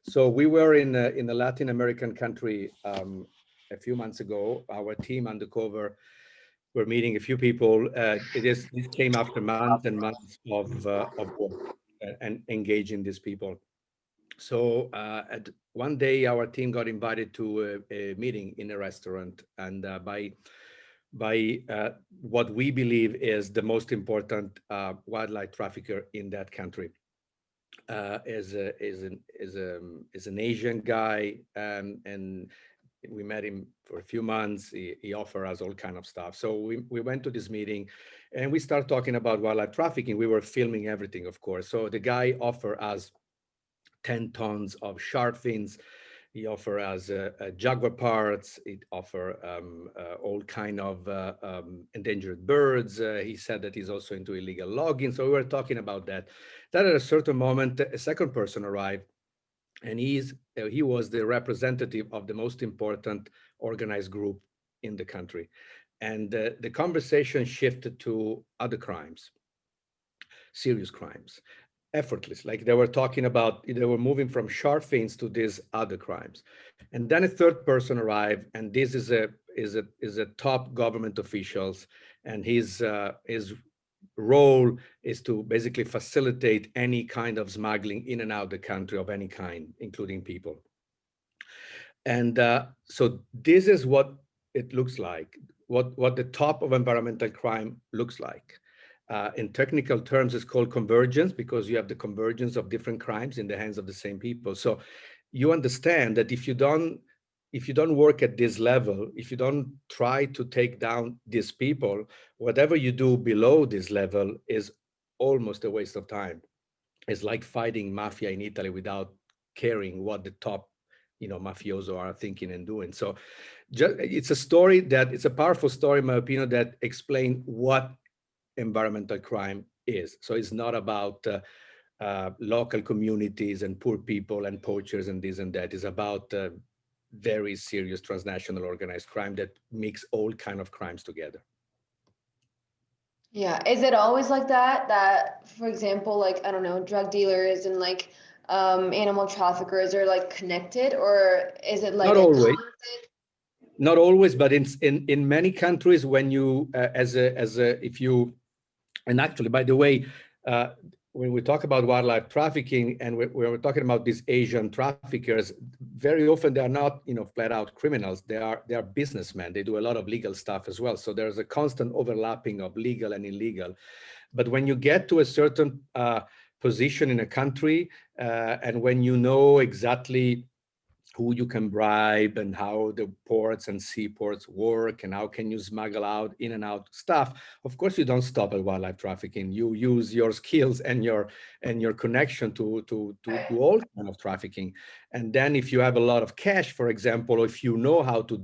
So we were in a Latin American country a few months ago. Our team undercover, we're meeting a few people. This came after months and months of work and engaging these people. So at one day, our team got invited to a meeting in a restaurant, and by what we believe is the most important wildlife trafficker in that country. Is an Asian guy, and we met him for a few months. He offered us all kind of stuff. So we went to this meeting, and we started talking about wildlife trafficking. We were filming everything, of course. So the guy offered us 10 tons of shark fins. He offer us jaguar parts. He offer all kind of endangered birds. He said that he's also into illegal logging. So we were talking about that. Then at a certain moment, a second person arrived, and he was the representative of the most important organized group in the country. And the conversation shifted to other crimes, serious crimes. Effortless, like they were talking about, they were moving from shark fins to these other crimes. And then a third person arrived, and this is a top government officials, and his role is to basically facilitate any kind of smuggling in and out of the country of any kind, including people. And so this is what it looks like, what the top of environmental crime looks like. In technical terms, it's called convergence because you have the convergence of different crimes in the hands of the same people. So you understand that if you don't work at this level, if you don't try to take down these people, whatever you do below this level is almost a waste of time. It's like fighting mafia in Italy without caring what the top mafioso are thinking and doing. So it's a powerful story, in my opinion, that explains what environmental crime is. So it's not about local communities and poor people and poachers and this and that. It's about very serious transnational organized crime that mix all kind of crimes together. Yeah, is it always like that? That, for example, like, I don't know, drug dealers and like animal traffickers are like connected, or is it like not always? conflict? Not always, but in many countries, when you and actually, by the way, when we talk about wildlife trafficking and we're talking about these Asian traffickers, very often they are not, flat out criminals. They are businessmen. They do a lot of legal stuff as well. So there's a constant overlapping of legal and illegal. But when you get to a certain position in a country, and when you know exactly who you can bribe and how the ports and seaports work and how can you smuggle out in and out stuff, of course you don't stop at wildlife trafficking. You use your skills and your connection to do all kind of trafficking. And then if you have a lot of cash, for example, or if you know how to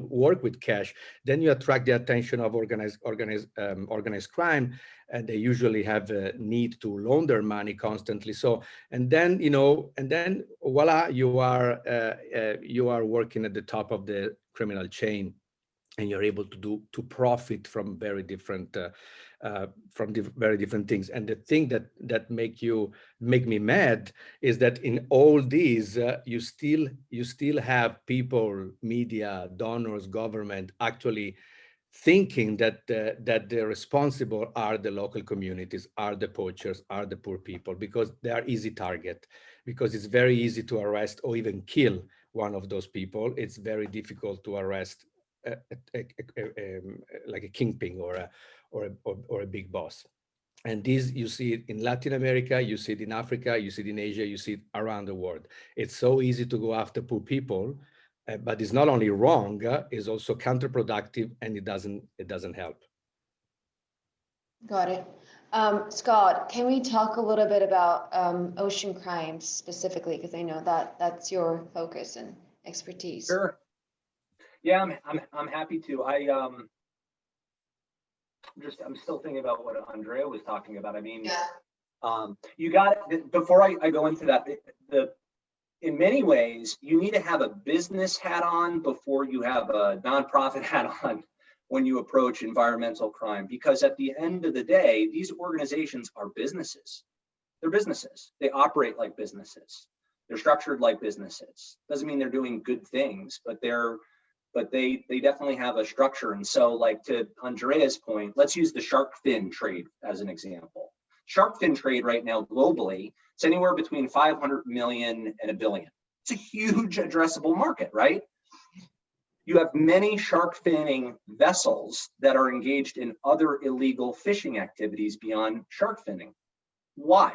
work with cash, then you attract the attention of organized crime, and they usually have a need to launder money constantly. So, and then, voila, you are working at the top of the criminal chain, and you're able to profit from very different very different things. And the thing that make me mad is that in all these you still have people, media, donors, government actually thinking that the responsible are the local communities, are the poachers, are the poor people, because they are easy target, because it's very easy to arrest or even kill one of those people. It's very difficult to arrest like a kingpin or a big boss. And this, you see it in Latin America, you see it in Africa, you see it in Asia, you see it around the world. It's so easy to go after poor people, but it's not only wrong, it's also counterproductive, and it doesn't help. Got it. Scott, can we talk a little bit about ocean crimes specifically? Because I know that that's your focus and expertise. Sure. Yeah, I'm happy to. I'm still thinking about what Andrea was talking about. I mean, yeah. You got it. Before I go into that, in many ways, you need to have a business hat on before you have a nonprofit hat on when you approach environmental crime, because at the end of the day, these organizations are businesses. They're businesses. They operate like businesses. They're structured like businesses. Doesn't mean they're doing good things, but they definitely have a structure. And so, like, to Andrea's point, let's use the shark fin trade as an example. Shark fin trade right now globally, it's anywhere between 500 million and $1 billion. It's a huge addressable market, right? You have many shark finning vessels that are engaged in other illegal fishing activities beyond shark finning. Why?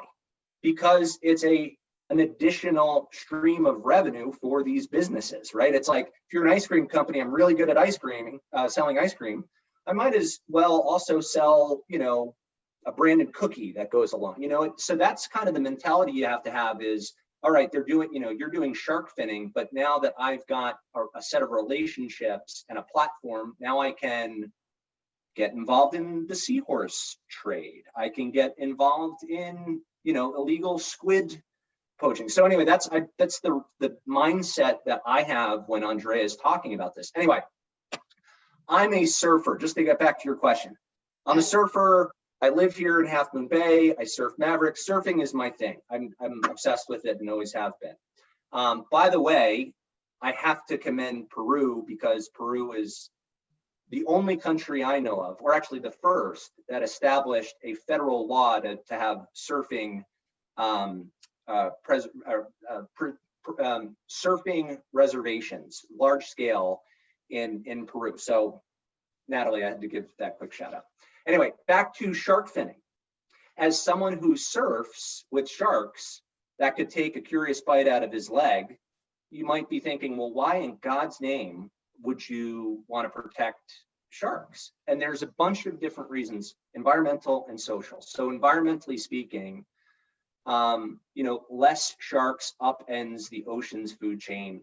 Because it's an additional stream of revenue for these businesses, right? It's like, if you're an ice cream company, I'm really good at selling ice cream. I might as well also sell, a branded cookie that goes along, So that's kind of the mentality you have to have is, all right, you're doing shark finning, but now that I've got a set of relationships and a platform, now I can get involved in the seahorse trade. I can get involved in, illegal squid poaching. So anyway, that's the mindset that I have when Andrea is talking about this. Anyway, I'm a surfer, just to get back to your question. I'm a surfer. I live here in Half Moon Bay. I surf Maverick. Surfing is my thing. I'm obsessed with it and always have been. By the way, I have to commend Peru, because Peru is the only country I know of, or actually the first, that established a federal law to have surfing surfing reservations, large scale in Peru. So Natalie, I had to give that quick shout out. Anyway, back to shark finning. As someone who surfs with sharks that could take a curious bite out of his leg, you might be thinking, well, why in God's name would you want to protect sharks? And there's a bunch of different reasons, environmental and social. So environmentally speaking, less sharks upends the ocean's food chain.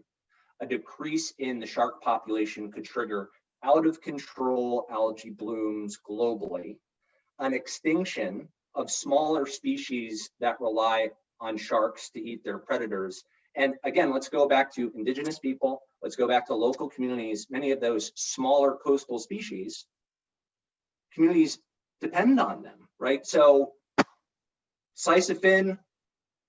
A decrease in the shark population could trigger out of control algae blooms globally, an extinction of smaller species that rely on sharks to eat their predators. And again, let's go back to indigenous people. Let's go back to local communities. Many of those smaller coastal species, communities depend on them, right? So slice of fin,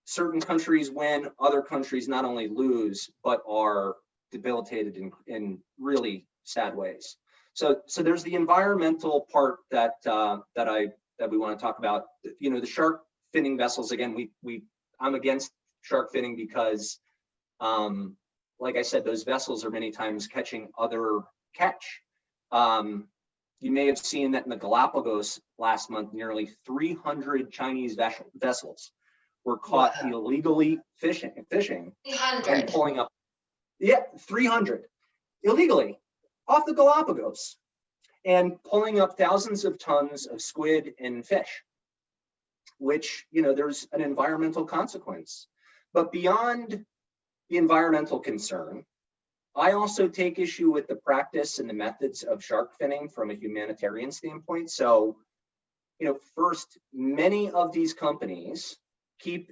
certain countries win, other countries not only lose, but are debilitated in really sad ways. So there's the environmental part that we want to talk about. The shark finning vessels, again, I'm against shark finning because, like I said, those vessels are many times catching other catch. You may have seen that in the Galapagos last month, nearly 300 Chinese vessels were caught illegally fishing 300. And pulling up. Yeah, 300 illegally off the Galapagos and pulling up thousands of tons of squid and fish, which, there's an environmental consequence. But beyond the environmental concern. I also take issue with the practice and the methods of shark finning from a humanitarian standpoint. So, first, many of these companies keep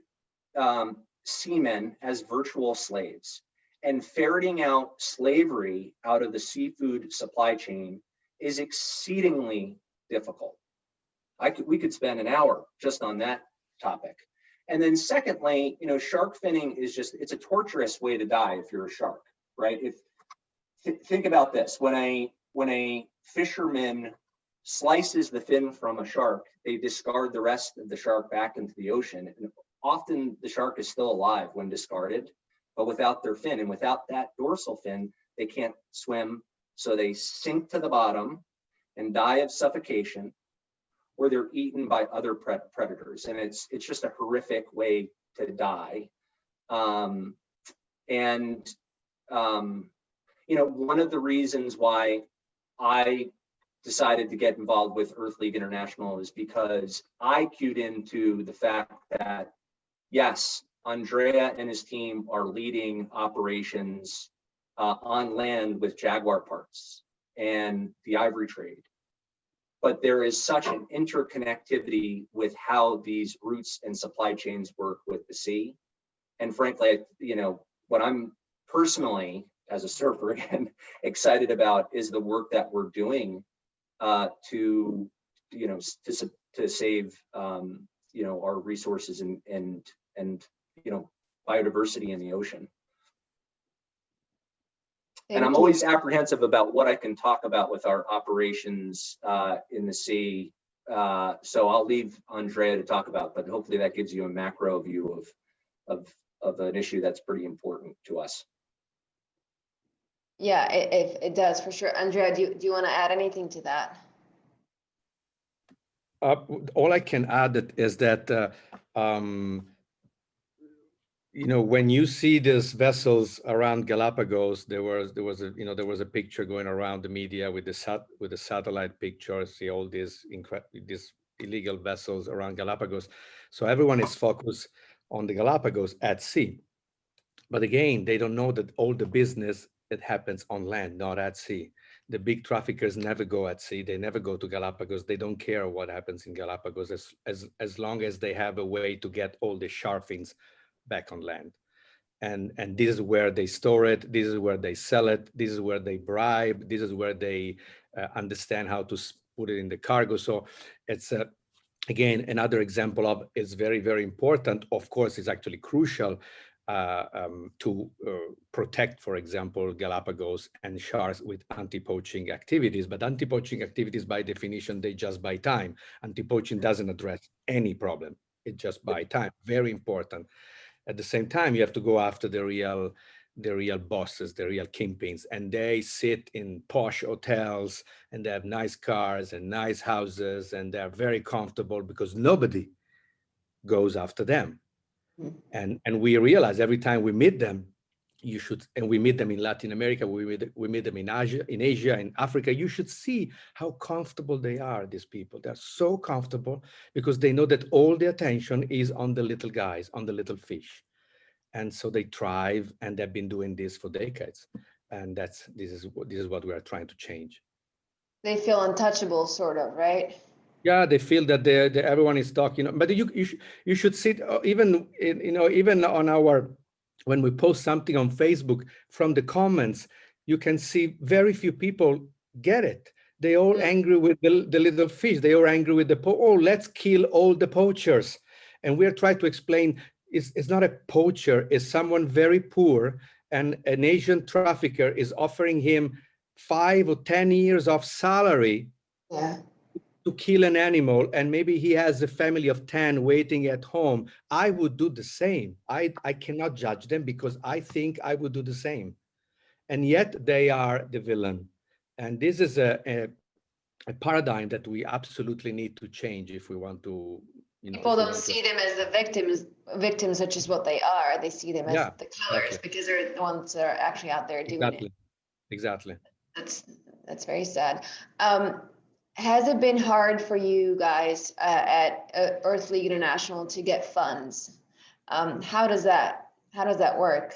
seamen as virtual slaves, and ferreting out slavery out of the seafood supply chain is exceedingly difficult. We could spend an hour just on that topic. And then secondly, shark finning is it's a torturous way to die if you're a shark, right? Think about this, when a fisherman slices the fin from a shark, they discard the rest of the shark back into the ocean. And often the shark is still alive when discarded, but without their fin, and without that dorsal fin, they can't swim. So they sink to the bottom and die of suffocation, or they're eaten by other predators. And it's just a horrific way to die. One of the reasons why I decided to get involved with Earth League International is because I cued into the fact that, yes, Andrea and his team are leading operations on land with Jaguar parts and the ivory trade. But there is such an interconnectivity with how these routes and supply chains work with the sea. And frankly, what I'm personally, as a surfer again, excited about is the work that we're doing to save our resources and biodiversity in the ocean. And I'm always apprehensive about what I can talk about with our operations in the sea. So I'll leave Andrea to talk about, but hopefully that gives you a macro view of an issue that's pretty important to us. Yeah, it does for sure. Andrea, do you want to add anything to that? All I can add is that when you see these vessels around Galapagos, there was a picture going around the media with the satellite pictures. See all these illegal vessels around Galapagos. So everyone is focused on the Galapagos at sea, but again, they don't know that all the business it happens on land, not at sea. The big traffickers never go at sea. They never go to Galapagos. They don't care what happens in Galapagos as long as they have a way to get all the shark fins back on land. And this is where they store it. This is where they sell it. This is where they bribe. This is where they understand how to put it in the cargo. So it's again, another example of it's very, very important. Of course, it's actually crucial to protect, for example, Galapagos and sharks with anti-poaching activities. But anti-poaching activities, by definition, they just buy time. Anti-poaching doesn't address any problem. It just buy time. Very important. At the same time, you have to go after the real bosses, the real kingpins, and they sit in posh hotels and they have nice cars and nice houses and they're very comfortable because nobody goes after them. And we realize every time we meet them, and we meet them in Latin America, we meet them in Asia, in Africa, you should see how comfortable they are, these people. They're so comfortable because they know that all the attention is on the little guys, on the little fish. And so they thrive, and they've been doing this for decades. And this is what we are trying to change. They feel untouchable, sort of, right? Yeah, they feel that everyone is talking, but you should see even on our, when we post something on Facebook, from the comments, you can see very few people get it. They all angry with the little fish. They all angry with let's kill all the poachers. And we're trying to explain it's not a poacher, it's someone very poor, and an Asian trafficker is offering him 5 or 10 years of salary. Yeah. To kill an animal, and maybe he has a family of 10 waiting at home. I would do the same. I cannot judge them because I think I would do the same. And yet they are the villain. And this is a paradigm that we absolutely need to change if we want to, People don't see them as the victims, such as what they are. They see them as the killers, because they're the ones that are actually out there doing it. Exactly. That's very sad. Has it been hard for you guys at Earth League International to get funds? How does that work?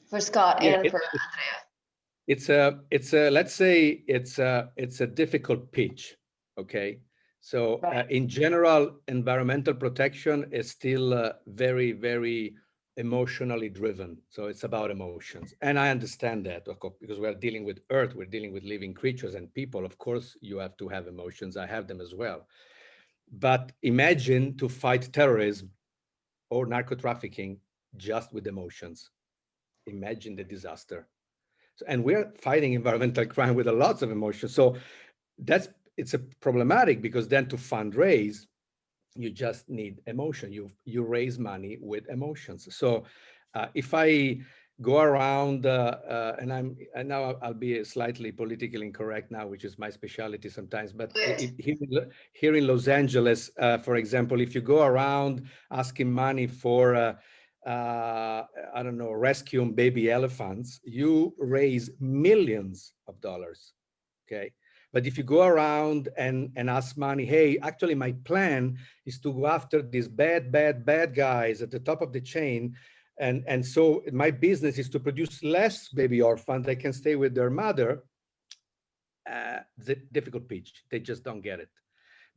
for Scott Yeah, and for Andrea. it's a let's say it's a difficult pitch. Okay, so Right. in general, environmental protection is still very emotionally driven. So it's about emotions, and I understand that, of course, because we're dealing with earth, we're dealing with living creatures and people. Of course you have to have emotions. I have them as well. But imagine to fight terrorism or narco trafficking just with emotions. Imagine the disaster. So, and we're fighting environmental crime with a lots of emotions. So it's a problematic, because then to fundraise, you just need emotion. You raise money with emotions. So if I go around and now I'll be slightly politically incorrect now, which is my specialty sometimes, but here in Los Angeles, for example, if you go around asking money for I don't know, rescuing baby elephants, you raise millions of dollars. Okay. But if you go around and ask money, hey, actually my plan is to go after these bad guys at the top of the chain. And so my business is to produce less baby orphans that can stay with their mother. The difficult pitch, they just don't get it,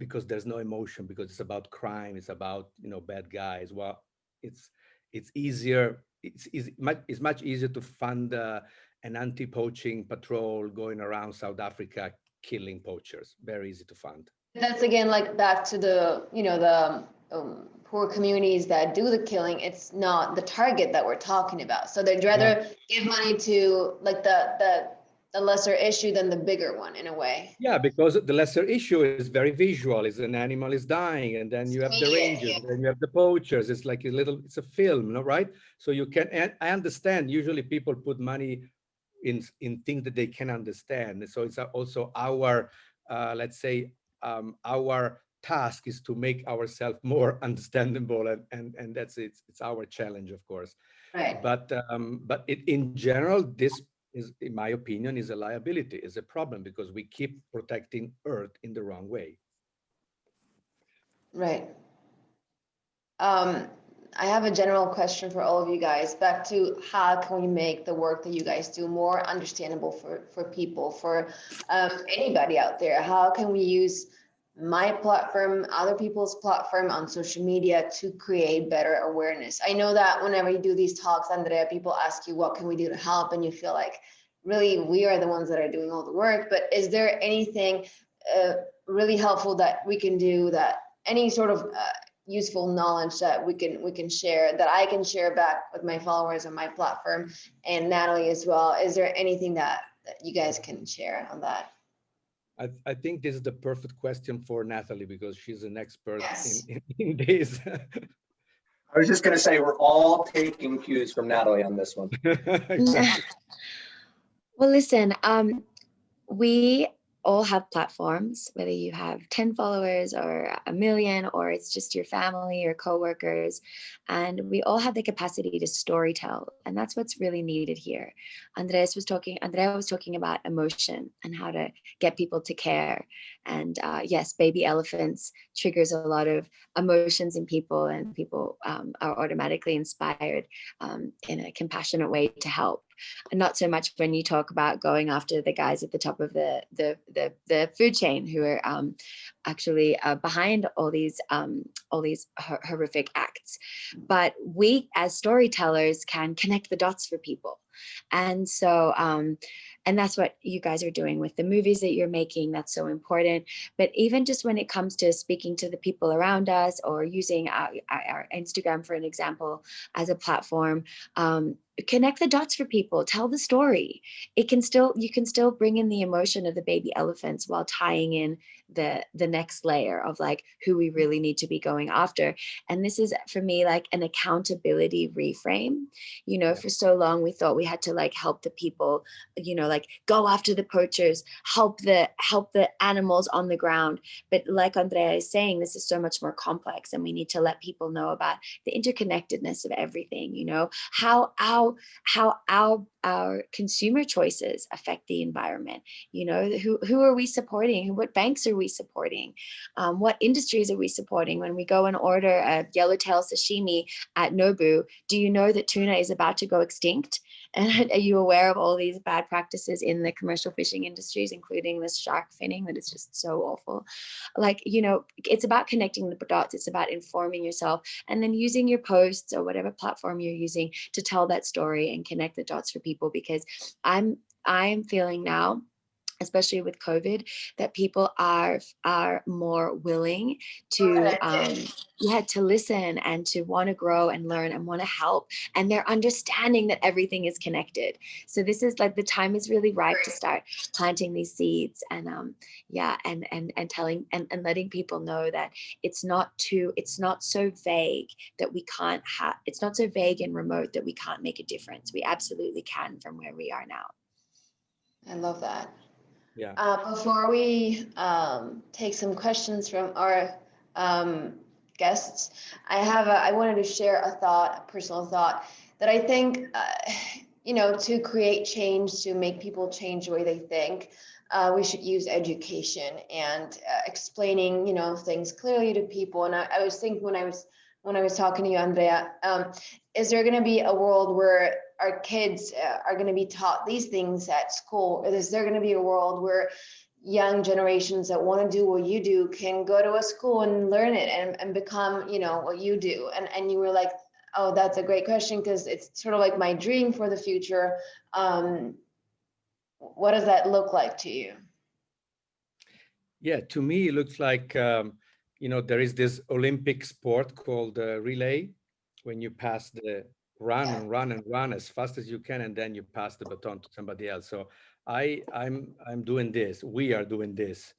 because there's no emotion, because it's about crime, it's about, bad guys. Well, it's easier, it's much easier to fund an anti-poaching patrol going around South Africa killing poachers. Very easy to fund. That's again like back to the the poor communities that do the killing. It's not the target that we're talking about, so they'd rather give money to like the lesser issue than the bigger one in a way. Yeah, because the lesser issue is very visual. Is an animal is dying, and then you have the rangers, and then you have the poachers. It's like it's a film, right? So you can, and I understand usually people put money in things that they can understand. So it's also our, let's say, our task is to make ourselves more understandable, and that's it. It's our challenge, of course. Right. But in general, this is, in my opinion, is a liability, is a problem, because we keep protecting Earth in the wrong way. Right. I have a general question for all of you guys, back to how can we make the work that you guys do more understandable for people, for anybody out there? How can we use my platform, other people's platform on social media to create better awareness? I know that whenever you do these talks, Andrea, people ask you, what can we do to help? And you feel like really we are the ones that are doing all the work. But is there anything really helpful that we can do, that any sort of useful knowledge that we can share, that I can share back with my followers on my platform, and Nathalie as well? Is there anything that you guys can share on that? I think this is the perfect question for Nathalie, because she's an expert Yes. in this. I was just going to say, we're all taking cues from Nathalie on this one. Exactly. Well, listen, we all have platforms, whether you have 10 followers or a million, or it's just your family or coworkers, and we all have the capacity to storytell, and that's what's really needed here. Andrea was talking about emotion and how to get people to care, and yes, baby elephants triggers a lot of emotions in people, and people are automatically inspired in a compassionate way to help. And not so much when you talk about going after the guys at the top of the food chain who are actually behind all these horrific acts. But we as storytellers can connect the dots for people. And so and that's what you guys are doing with the movies that you're making. That's so important. But even just when it comes to speaking to the people around us, or using our Instagram, for an example, as a platform, connect the dots for people, tell the story. You can still bring in the emotion of the baby elephants while tying in the next layer of like who we really need to be going after. And this is, for me, like an accountability reframe. For so long we thought we had to like help the people, like go after the poachers, help the animals on the ground. But like Andrea is saying, this is so much more complex, and we need to let people know about the interconnectedness of everything, how our consumer choices affect the environment. Who are we supporting? What banks are we supporting? What industries are we supporting? When we go and order a yellowtail sashimi at Nobu, do you know that tuna is about to go extinct? And are you aware of all these bad practices in the commercial fishing industries, including this shark finning, that is just so awful? Like, you know, it's about connecting the dots. It's about informing yourself and then using your posts or whatever platform you're using to tell that story and connect the dots for people. Because I'm feeling now, especially with COVID, that people are more willing to to listen and to want to grow and learn and want to help, and they're understanding that everything is connected. So this is like, the time is really ripe to start planting these seeds, and and telling and letting people know that it's not so vague that we can't have, it's not so vague and remote that we can't make a difference. We absolutely can from where we are now. I love that. Yeah. Before we take some questions from our guests, I wanted to share a personal thought, that I think, you know, to create change, to make people change the way they think, we should use education and explaining, you know, things clearly to people. And I was thinking when I was talking to you, Andrea, is there going to be a world where our kids are going to be taught these things at school? Or is there going to be a world where young generations that want to do what you do can go to a school and learn it and become, you know, what you do? And you were like, oh, that's a great question, because it's sort of like my dream for the future. What does that look like to you? Yeah, to me, it looks like, you know, there is this Olympic sport called relay, when you pass the run and run and run as fast as you can, and then you pass the baton to somebody else. So I'm doing this. We are doing this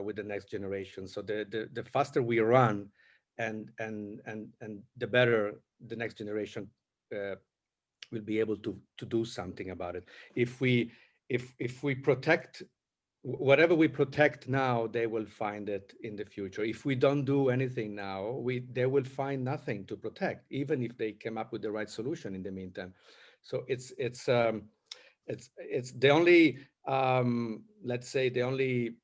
with the next generation. So the faster we run, and the better the next generation will be able to do something about it. If we protect whatever we protect now, they will find it in the future. If we don't do anything now, they will find nothing to protect, even if they came up with the right solution in the meantime. So it's the only let's say the only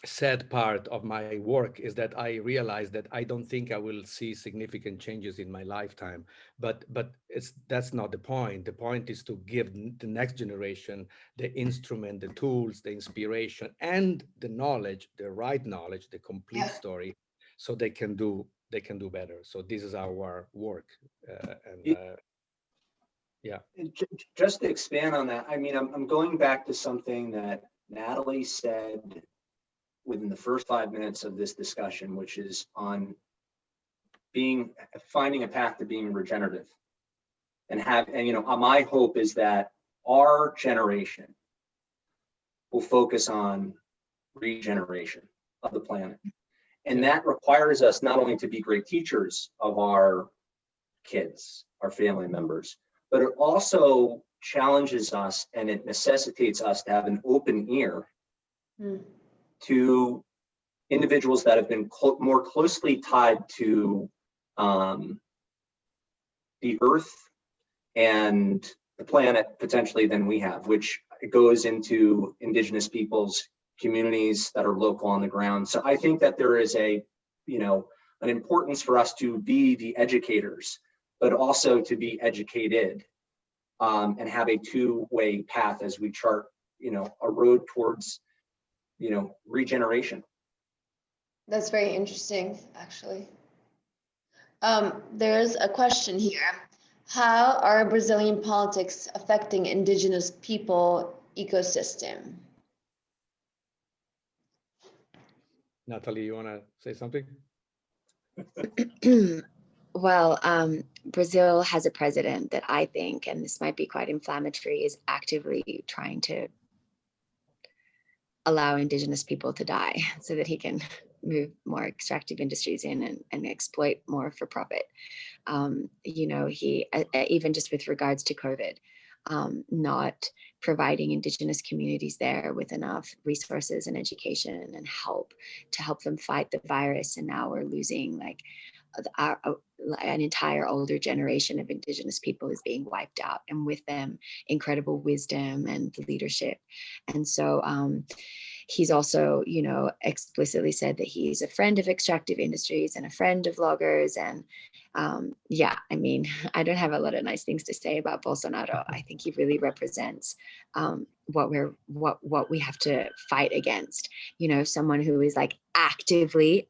sad part of my work is that I realize that I don't think I will see significant changes in my lifetime. But that's not the point. The point is to give the next generation the instrument, the tools, the inspiration, and the knowledge, the right knowledge, the complete story, so they can do better. So this is our work, yeah. Just to expand on that, I mean, I'm going back to something that Nathalie said within the first 5 minutes of this discussion, which is on finding a path to being regenerative, and you know, my hope is that our generation will focus on regeneration of the planet. And that requires us not only to be great teachers of our kids, our family members, but it also challenges us, and it necessitates us to have an open ear to individuals that have been more closely tied to the earth and the planet potentially than we have, which goes into indigenous peoples, communities that are local on the ground. So I think that there is an importance for us to be the educators, but also to be educated, and have a two-way path as we chart, a road towards, regeneration. That's very interesting, actually. There's a question here. How are Brazilian politics affecting indigenous people ecosystem? Nathalie, you want to say something? Well, Brazil has a president that I think, and this might be quite inflammatory, is actively trying to allow indigenous people to die so that he can move more extractive industries in and exploit more for profit. He, even just with regards to COVID, not providing indigenous communities there with enough resources and education and help to help them fight the virus. And now we're losing an entire older generation of indigenous people is being wiped out, and with them incredible wisdom and leadership. And so he's also, explicitly said that he's a friend of extractive industries and a friend of loggers. And yeah, I mean, I don't have a lot of nice things to say about Bolsonaro. I think he really represents what we have to fight against. Someone who is like actively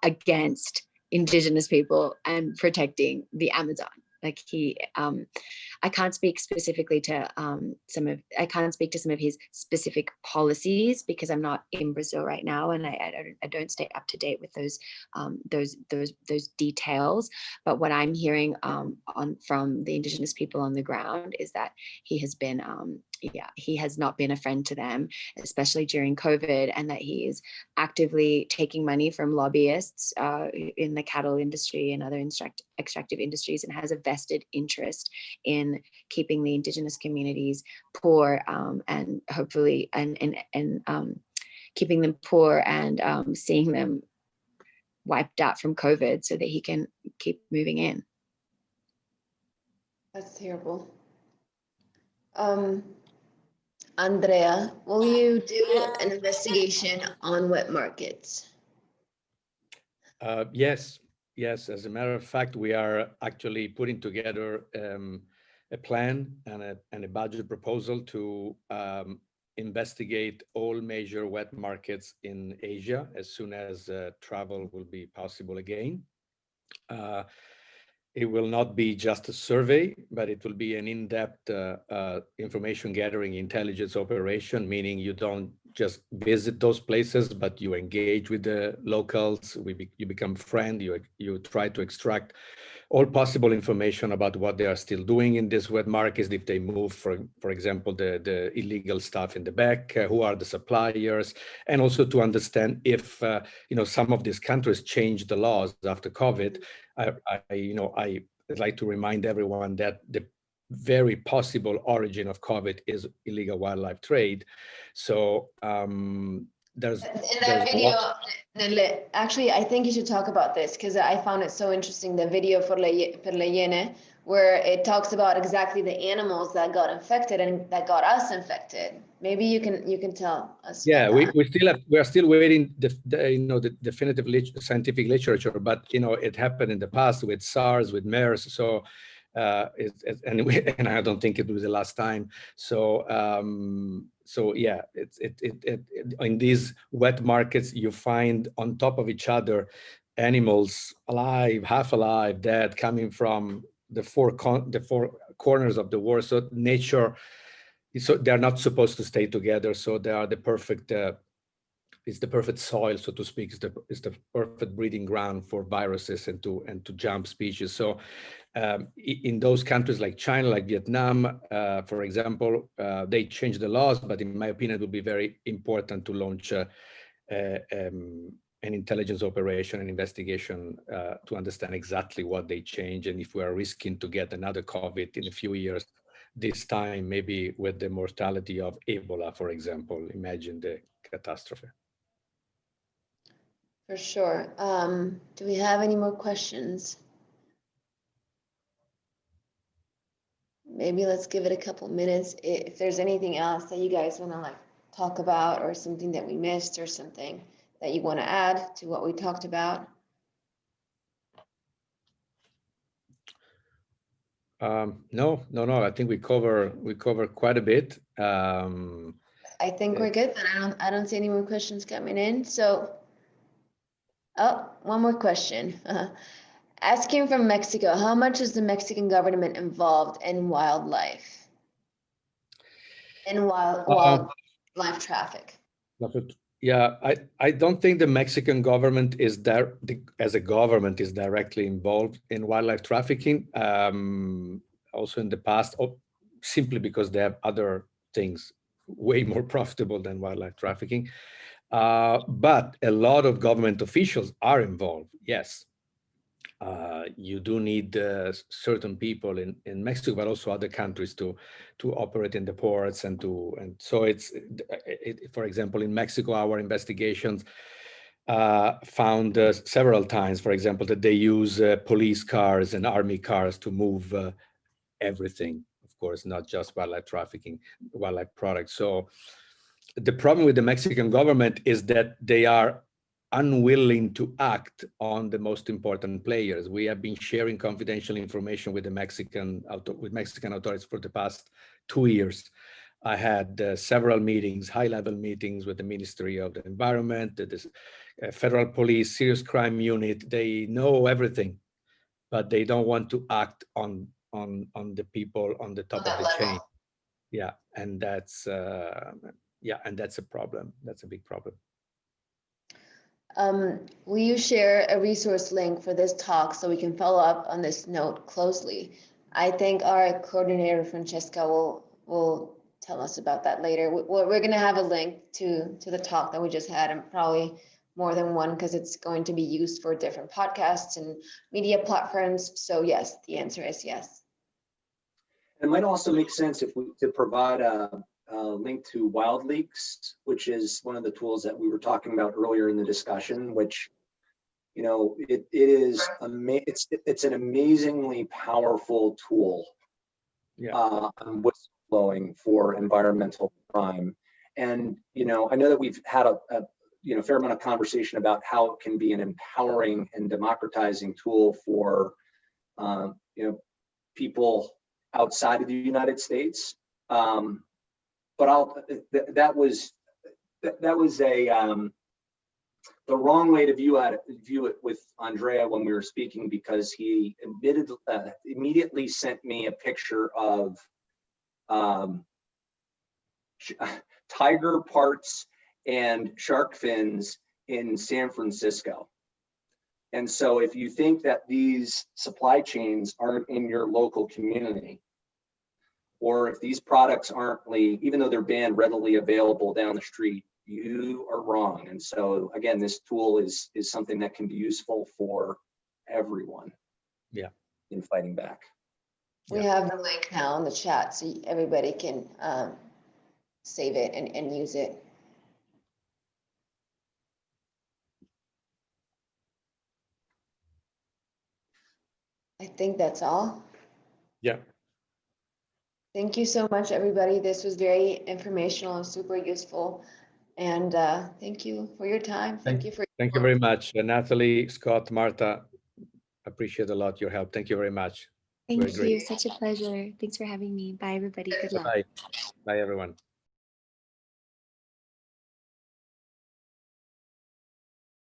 against Indigenous people and protecting the Amazon. Like I can't speak specifically to some of his specific policies because I'm not in Brazil right now, and I don't stay up to date with those details. But what I'm hearing from the Indigenous people on the ground is that he has not been a friend to them, especially during COVID, and that he is actively taking money from lobbyists in the cattle industry and other extractive industries, and has a vested interest in keeping the Indigenous communities poor, and hopefully and keeping them poor and seeing them wiped out from COVID so that he can keep moving in. That's terrible. Andrea, will you do an investigation on wet markets? Yes. As a matter of fact, we are actually putting together a plan and a budget proposal to investigate all major wet markets in Asia as soon as travel will be possible again. It will not be just a survey, but it will be an in-depth information gathering intelligence operation, meaning you don't just visit those places, but you engage with the locals, you become friend, you try to extract all possible information about what they are still doing in these wet markets, if they move, for example, the illegal stuff in the back, who are the suppliers, and also to understand if some of these countries changed the laws after COVID. I'd like to remind everyone that the very possible origin of COVID is illegal wildlife trade. So there's that video, actually, I think you should talk about this because I found it so interesting, the video for Le Iene, where it talks about exactly the animals that got infected and that got us infected. Maybe you can tell us. Yeah, we are still waiting the definitive scientific literature, but it happened in the past with SARS, with MERS. So and I don't think it was the last time. So yeah, in these wet markets you find on top of each other animals alive, half alive, dead, coming from the four corners of the world. So nature. So they're not supposed to stay together. So they are the perfect, it's the perfect soil, so to speak. It's the perfect breeding ground for viruses and to jump species. So in those countries like China, like Vietnam, for example, they changed the laws, but in my opinion, it would be very important to launch an intelligence operation and investigation to understand exactly what they changed and if we are risking to get another COVID in a few years. This time, maybe with the mortality of Ebola, for example. Imagine the catastrophe. For sure. Do we have any more questions? Maybe let's give it a couple minutes. If there's anything else that you guys want to talk about, or something that we missed, or something that you want to add to what we talked about. No. I think we cover quite a bit. I think we're good, but I don't see any more questions coming in. So, one more question. Asking from Mexico, how much is the Mexican government involved in wildlife? In wildlife traffic? Yeah, I don't think the Mexican government is there as a government is directly involved in wildlife trafficking. Also in the past, simply because they have other things way more profitable than wildlife trafficking. But a lot of government officials are involved. Yes, you do need certain people in Mexico, but also other countries to operate in the ports and so for example, in Mexico, our investigations found several times, for example, that they use police cars and army cars to move everything. Of course, not just wildlife trafficking, wildlife products. So the problem with the Mexican government is that they are unwilling to act on the most important players. We have been sharing confidential information with the Mexican authorities for the past 2 years. I had several meetings, high-level meetings with the Ministry of the Environment, the Federal Police, Serious Crime Unit. They know everything, but they don't want to act on the people on the top of the chain. Yeah, and that's a problem. That's a big problem. Will you share a resource link for this talk so we can follow up on this note closely? I think our coordinator, Francesca, will tell us about that later. We're going to have a link to the talk that we just had, and probably more than one, because it's going to be used for different podcasts and media platforms. So yes, the answer is yes. It might also make sense if we to provide a link to WildLeaks, which is one of the tools that we were talking about earlier in the discussion, which, you know, it's an amazingly powerful tool. Yeah. On whistleblowing for environmental crime. And, you know, I know that we've had a fair amount of conversation about how it can be an empowering and democratizing tool for, people outside of the United States. But that was the wrong way to view it with Andrea when we were speaking, because he immediately sent me a picture of tiger parts and shark fins in San Francisco. And so if you think that these supply chains aren't in your local community, or if these products aren't, even though they're banned, readily available down the street, you are wrong. And so again, this tool is something that can be useful for everyone. Yeah. In fighting back. We have the link now in the chat, so everybody can save it and use it. I think that's all. Yeah. Thank you so much, everybody. This was very informational and super useful. And thank you for your time. Thank you very much, Nathalie, Scott, Marta. Appreciate a lot your help. Thank you very much. Thank you. Such a pleasure. Thanks for having me. Bye, everybody. Good luck. Bye. Bye, everyone.